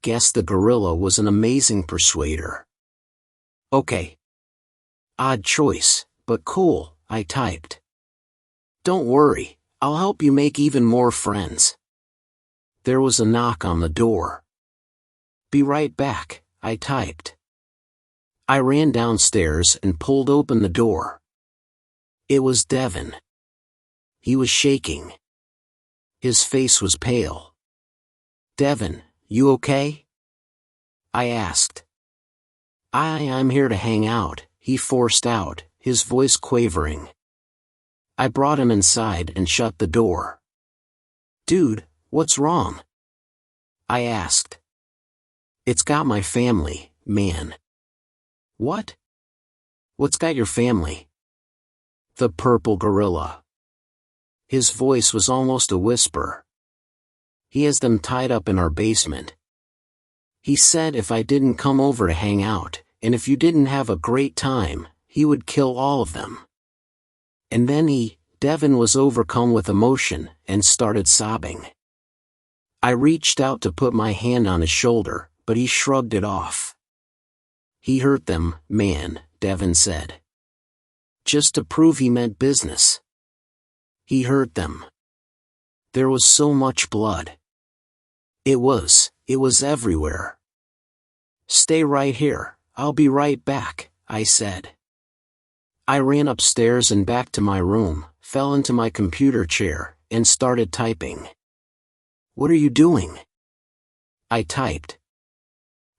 Guess the gorilla was an amazing persuader. Okay. Odd choice, but cool, I typed. Don't worry, I'll help you make even more friends. There was a knock on the door. Be right back, I typed. I ran downstairs and pulled open the door. It was Devin. He was shaking. His face was pale. Devin, you okay? I asked. I'm here to hang out, he forced out, his voice quavering. I brought him inside and shut the door. Dude, what's wrong? I asked. It's got my family, man. What? What's got your family? The purple gorilla. His voice was almost a whisper. He has them tied up in our basement. He said if I didn't come over to hang out, and if you didn't have a great time, he would kill all of them. And then he Devin was overcome with emotion and started sobbing. I reached out to put my hand on his shoulder, but he shrugged it off. He hurt them, man, Devin said. Just to prove he meant business. He hurt them. There was so much blood. It was everywhere. Stay right here, I'll be right back, I said. I ran upstairs and back to my room, fell into my computer chair, and started typing. What are you doing? I typed.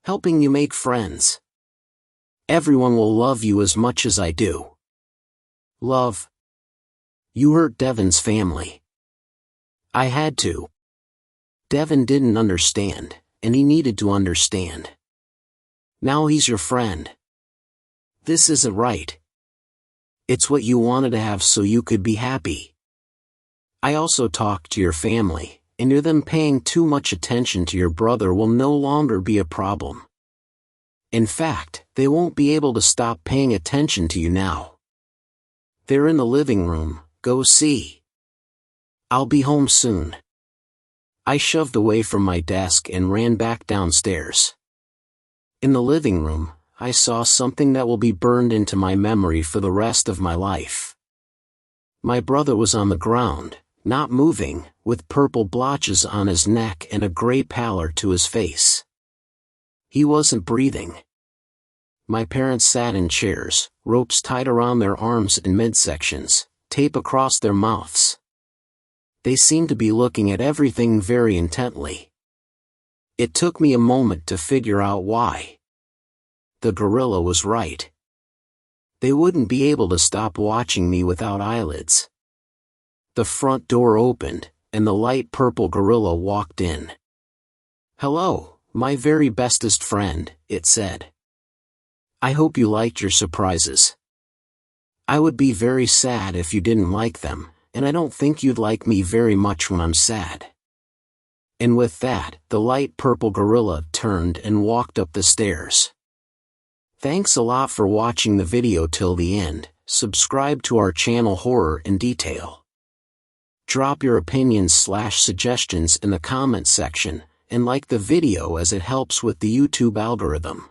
Helping you make friends. Everyone will love you as much as I do. Love. You hurt Devin's family. I had to. Devin didn't understand, and he needed to understand. Now he's your friend. This isn't right. It's what you wanted to have so you could be happy. I also talked to your family, and them paying too much attention to your brother will no longer be a problem. In fact, they won't be able to stop paying attention to you now. They're in the living room, go see. I'll be home soon. I shoved away from my desk and ran back downstairs. In the living room, I saw something that will be burned into my memory for the rest of my life. My brother was on the ground, not moving, with purple blotches on his neck and a gray pallor to his face. He wasn't breathing. My parents sat in chairs, ropes tied around their arms and midsections, tape across their mouths. They seemed to be looking at everything very intently. It took me a moment to figure out why. The gorilla was right. They wouldn't be able to stop watching me without eyelids. The front door opened, and the light purple gorilla walked in. Hello, my very bestest friend, it said. I hope you liked your surprises. I would be very sad if you didn't like them, and I don't think you'd like me very much when I'm sad. And with that, the light purple gorilla turned and walked up the stairs. Thanks a lot for watching the video till the end. Subscribe to our channel Horror in Detail. Drop your opinions/suggestions in the comment section, and like the video as it helps with the YouTube algorithm.